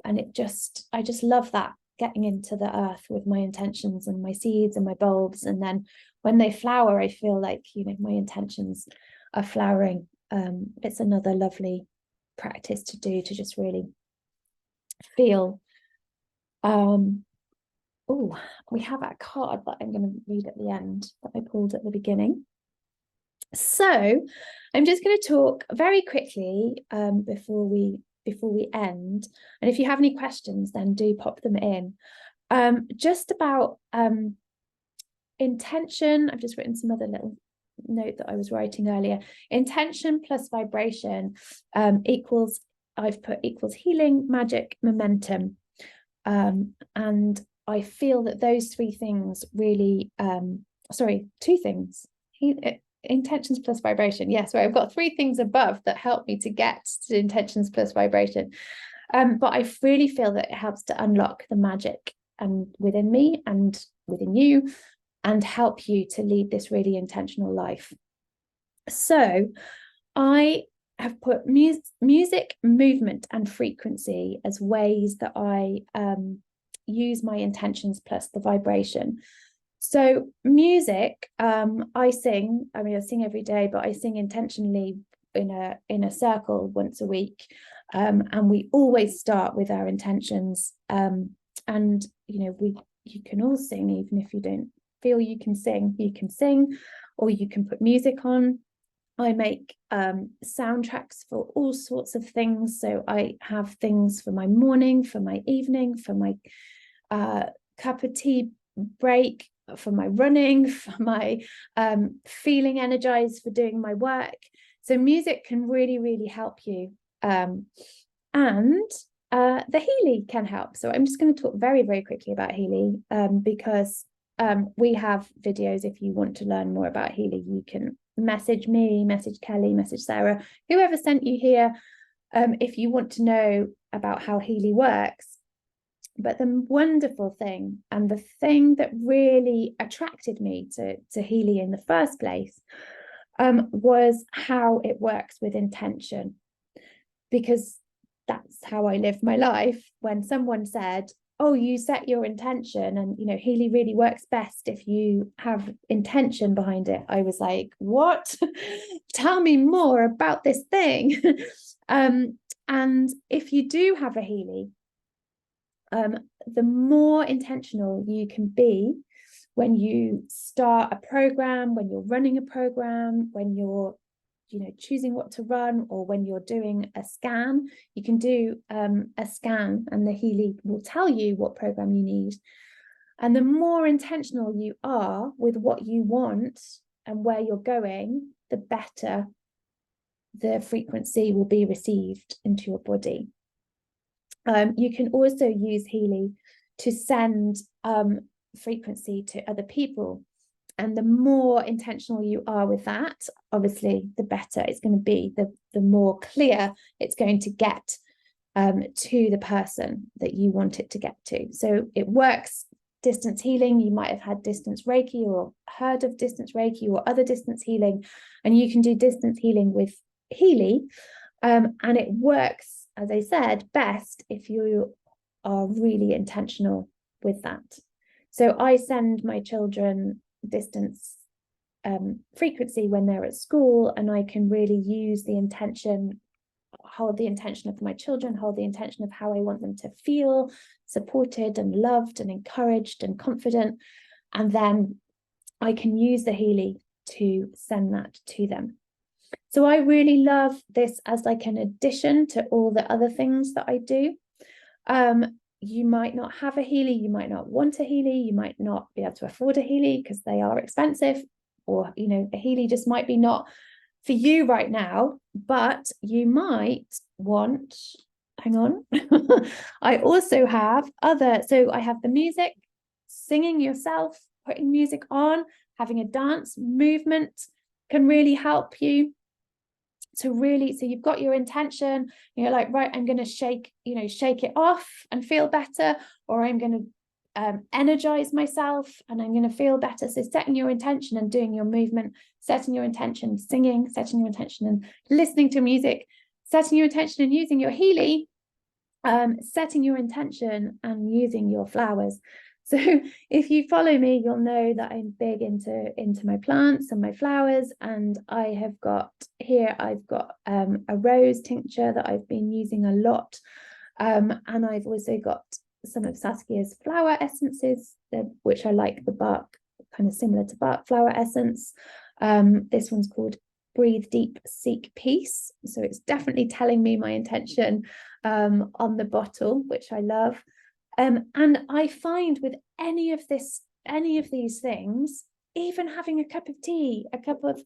I just love that, getting into the earth with my intentions and my seeds and my bulbs, and then when they flower, I feel like, you know, my intentions are flowering. It's another lovely practice to do, to just really feel. Oh, we have a card that I'm going to read at the end that I pulled at the beginning. So I'm just going to talk very quickly before we end. And if you have any questions, then do pop them in. Just about intention. I've just written some other little note that I was writing earlier. Intention plus vibration equals, I've put equals healing, magic, momentum. And I feel that those three things really, two things, intentions plus vibration. Yes, I've got three things above that help me to get to intentions plus vibration. But I really feel that it helps to unlock the magic within me and within you, and help you to lead this really intentional life. So I have put music, movement, and frequency as ways that I use my intentions plus the vibration. So music, I sing. I mean, I sing every day, but I sing intentionally in a circle once a week, and we always start with our intentions. And you know, you can all sing, even if you don't feel you can sing. You can sing, or you can put music on. I make soundtracks for all sorts of things. So I have things for my morning, for my evening, for my cup of tea break, for my running, for my feeling energized for doing my work. So music can really, really help you. And the Healy can help. So I'm just going to talk very, very quickly about Healy, because we have videos. If you want to learn more about Healy, you can message me, message Kelly, message Sarah, whoever sent you here, if you want to know about how Healy works. But the wonderful thing, and the thing that really attracted me to Healy in the first place, was how it works with intention. Because that's how I live my life. When someone said, oh, you set your intention, and you know, Healy really works best if you have intention behind it, I was like, what? Tell me more about this thing. And if you do have a Healy, the more intentional you can be when you start a program, when you're running a program, when you're, you know, choosing what to run, or when you're doing a scan. You can do a scan, and the Healy will tell you what program you need. And the more intentional you are with what you want and where you're going, the better the frequency will be received into your body. You can also use Healy to send frequency to other people. And the more intentional you are with that, obviously, the better it's going to be, the more clear it's going to get to the person that you want it to get to. So it works. Distance healing, you might have had distance Reiki or heard of distance Reiki or other distance healing, and you can do distance healing with Healy. And it works, as I said, best if you are really intentional with that. So I send my children distance frequency when they're at school, and I can really use the intention, hold the intention of my children, hold the intention of how I want them to feel supported and loved and encouraged and confident. And then I can use the Healy to send that to them. So I really love this as like an addition to all the other things that I do. You might not have a Healy, you might not want a Healy, you might not be able to afford a Healy because they are expensive. or, you know, a Healy just might be not for you right now, but you might want, hang on, I also have so I have the music, singing yourself, putting music on, having a dance movement can really help you to really, so you've got your intention, you're like, right, I'm going to shake it off and feel better, or I'm going to energize myself and I'm going to feel better. So setting your intention and doing your movement, setting your intention, singing, setting your intention and listening to music, setting your intention and using your Healy, setting your intention and using your flowers. So if you follow me, you'll know that I'm big into my plants and my flowers. And I have got here, I've got a rose tincture that I've been using a lot. And I've also got some of Saskia's flower essences, which I like the bark, kind of similar to bark flower essence. This one's called Breathe Deep, Seek Peace. So it's definitely telling me my intention on the bottle, which I love. And I find with any of these things, even having a cup of tea, a cup of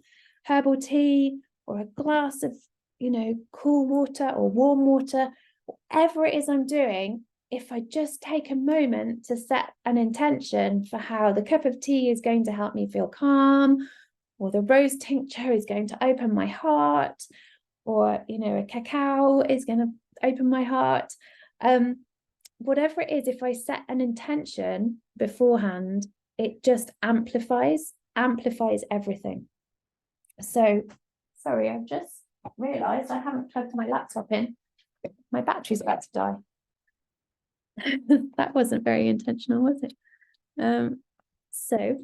herbal tea, or a glass of, you know, cool water or warm water, whatever it is I'm doing, if I just take a moment to set an intention for how the cup of tea is going to help me feel calm, or the rose tincture is going to open my heart, or, you know, a cacao is going to open my heart. Whatever it is, if I set an intention beforehand, it just amplifies everything. So, sorry, I've just realized I haven't plugged my laptop in. My battery's about to die. That wasn't very intentional, was it? So,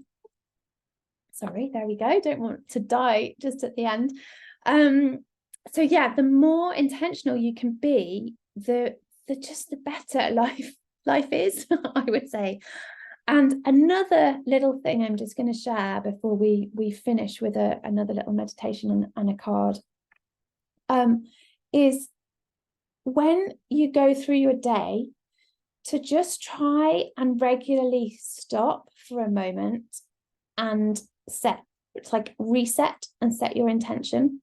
sorry, there we go. Don't want to die just at the end. So yeah, the more intentional you can be, the better life is, I would say. And another little thing I'm just going to share before we finish with another little meditation and a card, is when you go through your day, to just try and regularly stop for a moment and reset and set your intention.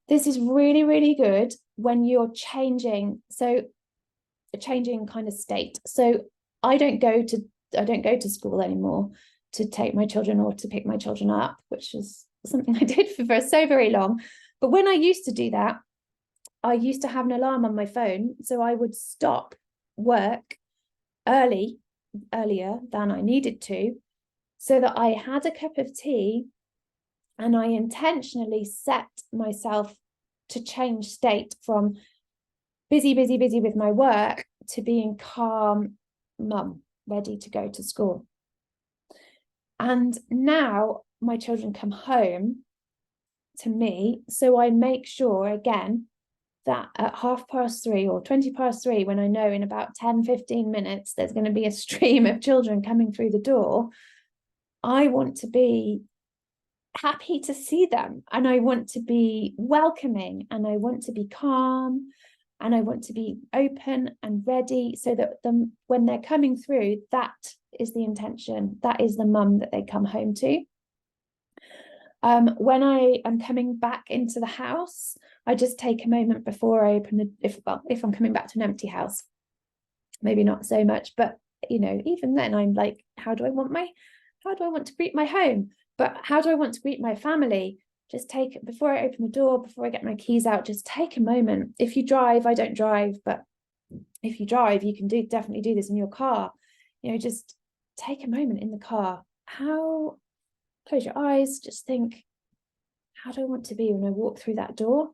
This is really, really good when you're changing kind of state. So I don't go to school anymore to take my children or to pick my children up, which is something I did for so very long. But when I used to do that, I used to have an alarm on my phone, so I would stop work earlier than I needed to, so that I had a cup of tea and I intentionally set myself to change state from busy with my work to being calm mum, ready to go to school. And now my children come home to me, so I make sure again that at 3:30 or 3:20, when I know in about 10-15 minutes there's going to be a stream of children coming through the door, I want to be happy to see them, and I want to be welcoming, and I want to be calm, and I want to be open and ready, so that when they're coming through, that is the intention, that is the mum that they come home to. When I am coming back into the house, I just take a moment before I open if I'm coming back to an empty house, maybe not so much, but you know, even then I'm like, how do I want to greet my home? But how do I want to greet my family? Just before I open the door, before I get my keys out, just take a moment. If you drive, I don't drive, but if you drive, you can definitely do this in your car. You know, just take a moment in the car. Close your eyes, just think, how do I want to be when I walk through that door?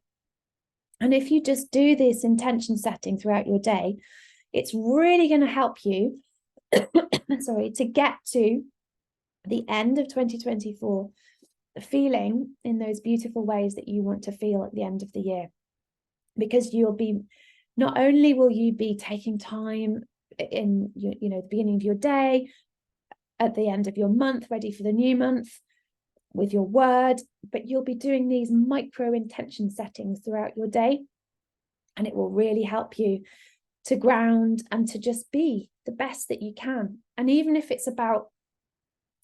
And if you just do this intention setting throughout your day, it's really going to help you to get to the end of 2024 feeling in those beautiful ways that you want to feel at the end of the year. Because not only will you be taking time in the beginning of your day, at the end of your month, ready for the new month with your word, but you'll be doing these micro intention settings throughout your day, and it will really help you to ground and to just be the best that you can. And even if it's about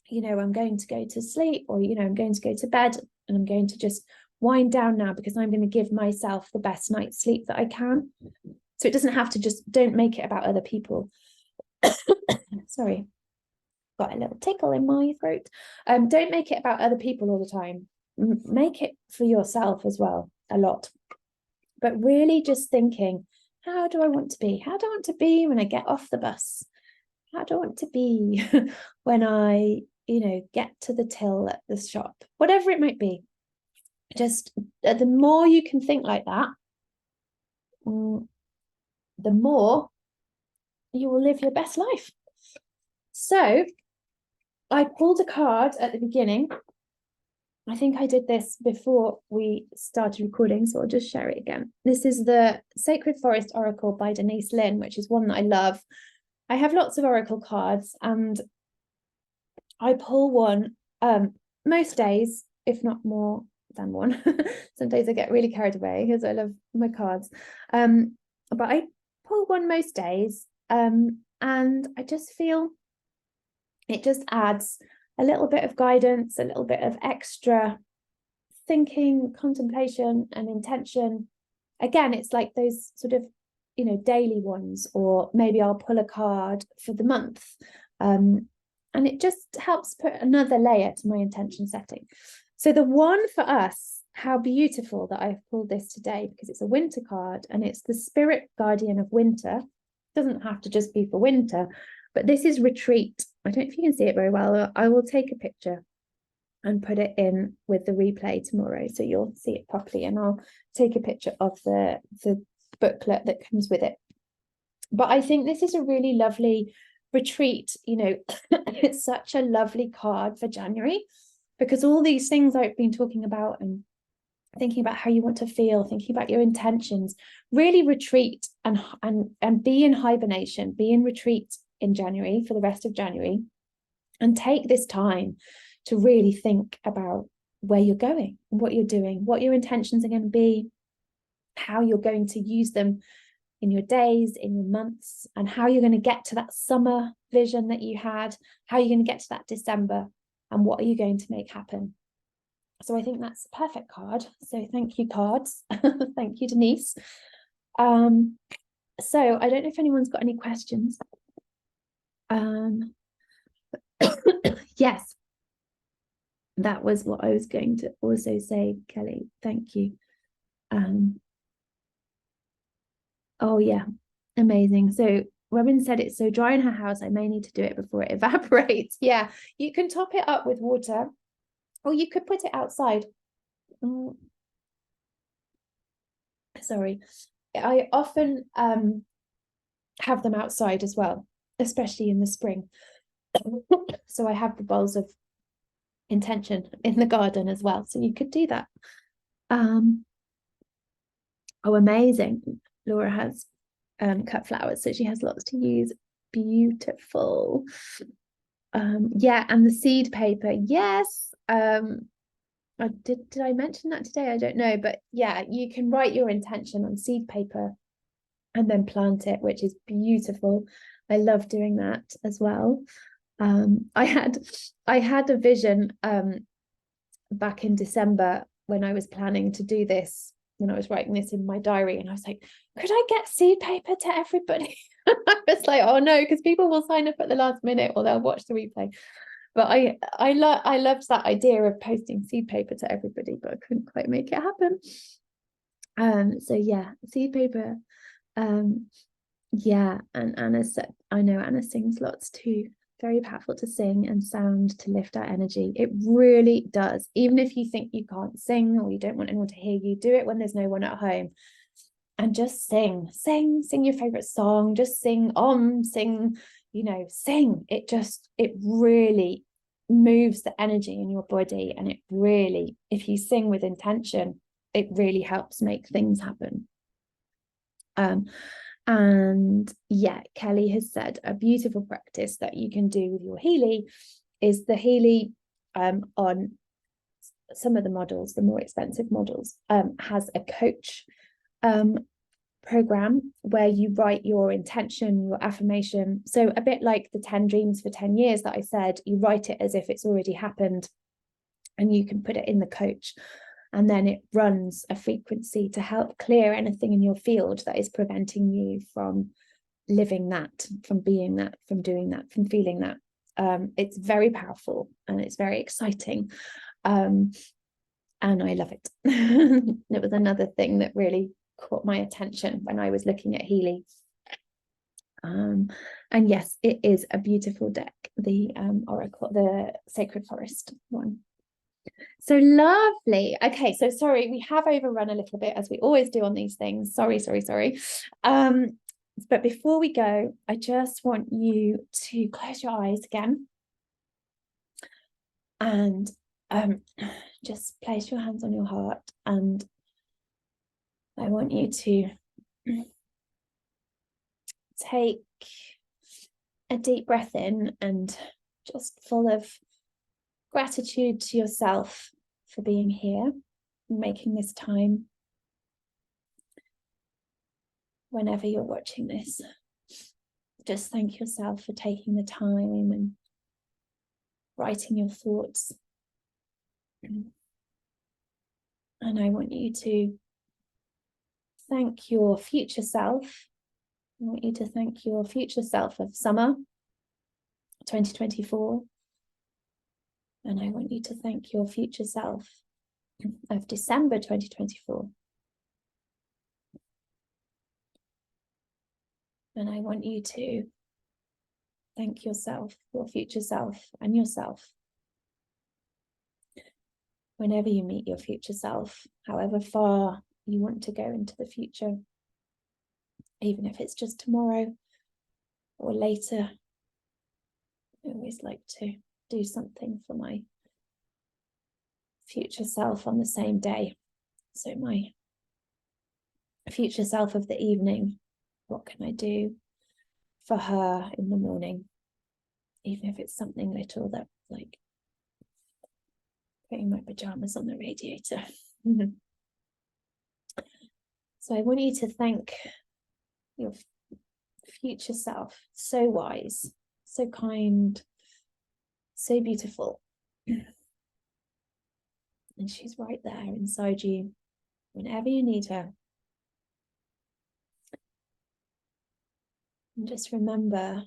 you know, I'm going to go to sleep, or, you know, I'm going to go to bed and I'm going to just wind down now because I'm going to give myself the best night's sleep that I can. So it doesn't have to, just don't make it about other people. Sorry, got a little tickle in my throat. Don't make it about other people all the time. Make it for yourself as well, a lot. But really just thinking, how do I want to be? How do I want to be when I get off the bus? How do I want to be when I, you know, get to the till at the shop? Whatever it might be. Just the more you can think like that, the more you will live your best life. So I pulled a card at the beginning. I think I did this before we started recording, so I'll just share it again. This is the Sacred Forest Oracle by Denise Linn, which is one that I love. I have lots of oracle cards, and I pull one most days, if not more than one. Some days I get really carried away because I love my cards. But I pull one most days, and I just feel it just adds a little bit of guidance, a little bit of extra thinking, contemplation, and intention. Again, it's like those sort of, you know, daily ones, or maybe I'll pull a card for the month. And it just helps put another layer to my intention setting. So the one for us, how beautiful that I've pulled this today, because it's a winter card and it's the spirit guardian of winter. It doesn't have to just be for winter, but this is retreat. I don't know if you can see it very well. I will take a picture and put it in with the replay tomorrow, so you'll see it properly, and I'll take a picture of the booklet that comes with it. But I think this is a really lovely retreat. You know, it's such a lovely card for January, because all these things I've been talking about, and thinking about how you want to feel, thinking about your intentions, really retreat and be in hibernation, be in retreat in January for the rest of January, and take this time to really think about where you're going, what you're doing, what your intentions are going to be, how you're going to use them in your days, in your months, and how you're going to get to that summer vision that you had, how you're going to get to that December, and what are you going to make happen. So I think that's a perfect card. So thank you, cards. Thank you, Denise. So I don't know if anyone's got any questions. Yes, that was what I was going to also say, Kelly. Thank you. Oh yeah, amazing. So Robin said it's so dry in her house, I may need to do it before it evaporates. Yeah, you can top it up with water, or you could put it outside. Sorry, I often have them outside as well, especially in the spring. So I have the bowls of intention in the garden as well, so you could do that. Oh, amazing. Laura has cut flowers, so she has lots to use. Beautiful. Yeah, and the seed paper, yes. Did I mention that today? I don't know, but yeah, you can write your intention on seed paper and then plant it, which is beautiful. I love doing that as well. I had a vision back in December when I was planning to do this, when I was writing this in my diary, and I was like, could I get seed paper to everybody? I was like, oh no, because people will sign up at the last minute or they'll watch the replay. But I loved that idea of posting seed paper to everybody, but I couldn't quite make it happen. So yeah, seed paper. Yeah, and Anna said, I know Anna sings lots too. Very powerful to sing and sound to lift our energy. It really does. Even if you think you can't sing or you don't want anyone to hear you, do it when there's no one at home. And just sing your favorite song, just sing, sing, you know, sing. It really moves the energy in your body. And it really, if you sing with intention, it really helps make things happen. And yeah, Kelly has said a beautiful practice that you can do with your Healy is the Healy on some of the models, the more expensive models, has a coach program where you write your intention, your affirmation. So a bit like the 10 dreams for 10 years that I said, you write it as if it's already happened, and you can put it in the coach, and then it runs a frequency to help clear anything in your field that is preventing you from living that, from being that, from doing that, from feeling that. It's very powerful and it's very exciting, and I love it. It was another thing that really caught my attention when I was looking at Healy. And yes, it is a beautiful deck, the Oracle, the Sacred Forest one. So lovely. Okay, so sorry, we have overrun a little bit, as we always do on these things. Sorry. But before we go, I just want you to close your eyes again and just place your hands on your heart, and I want you to take a deep breath in, and just full of gratitude to yourself for being here, making this time. Whenever you're watching this, just thank yourself for taking the time and writing your thoughts. And I want you to thank your future self. I want you to thank your future self of summer 2024. And I want you to thank your future self of December 2024. And I want you to thank yourself, your future self, and yourself whenever you meet your future self, however far you want to go into the future, even if it's just tomorrow or later. I always like to do something for my future self on the same day. So my future self of the evening, what can I do for her in the morning? Even if it's something little, that like putting my pajamas on the radiator. So I want you to thank your future self. So wise, so kind, so beautiful. And she's right there inside you whenever you need her. And just remember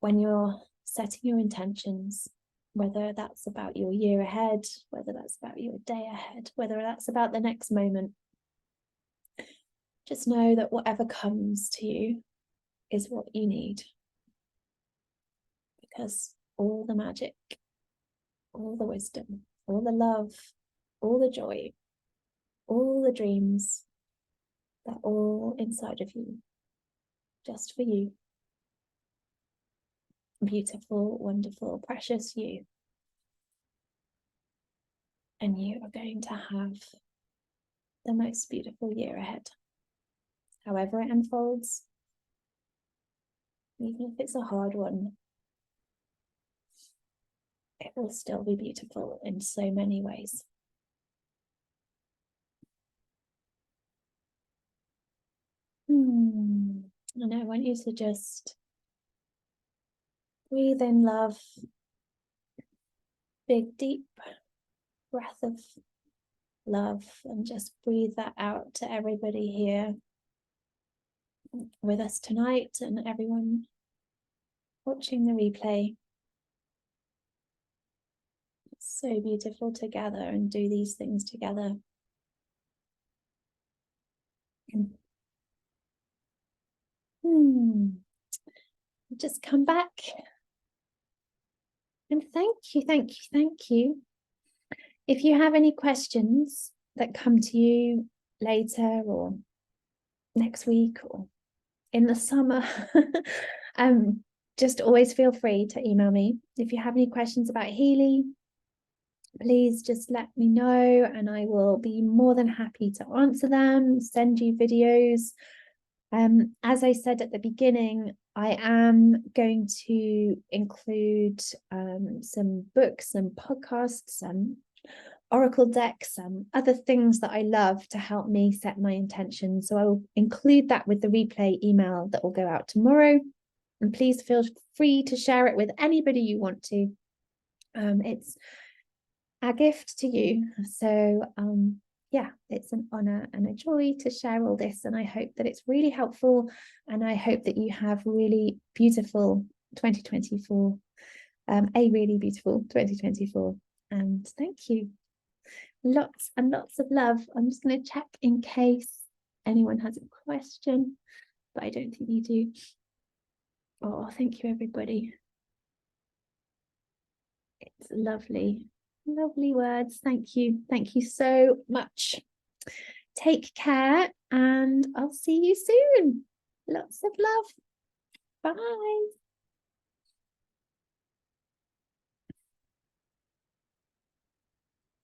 when you're setting your intentions, whether that's about your year ahead, whether that's about your day ahead, whether that's about the next moment, just know that whatever comes to you is what you need. Because all the magic, all the wisdom, all the love, all the joy, all the dreams, they're all inside of you, just for you. Beautiful, wonderful, precious you. And you are going to have the most beautiful year ahead. However it unfolds, even if it's a hard one, it will still be beautiful in so many ways. And I want you to just breathe in love, big deep breath of love, and just breathe that out to everybody here with us tonight and everyone watching the replay. It's so beautiful together and do these things together. Just come back and thank you. If you have any questions that come to you later or next week or in the summer, just always feel free to email me. If you have any questions about Healy, please just let me know and I will be more than happy to answer them, send you videos. As I said at the beginning, I am going to include some books and podcasts and oracle decks, some other things that I love to help me set my intention. So I will include that with the replay email that will go out tomorrow. And please feel free to share it with anybody you want to. It's a gift to you. So yeah, it's an honor and a joy to share all this. And I hope that it's really helpful. And I hope that you have really beautiful 2024, a really beautiful 2024. And thank you. Lots and lots of love. I'm just going to check in case anyone has a question, but I don't think you do. Oh, thank you, everybody. It's lovely, lovely words. Thank you. Thank you so much. Take care, and I'll see you soon. Lots of love. Bye.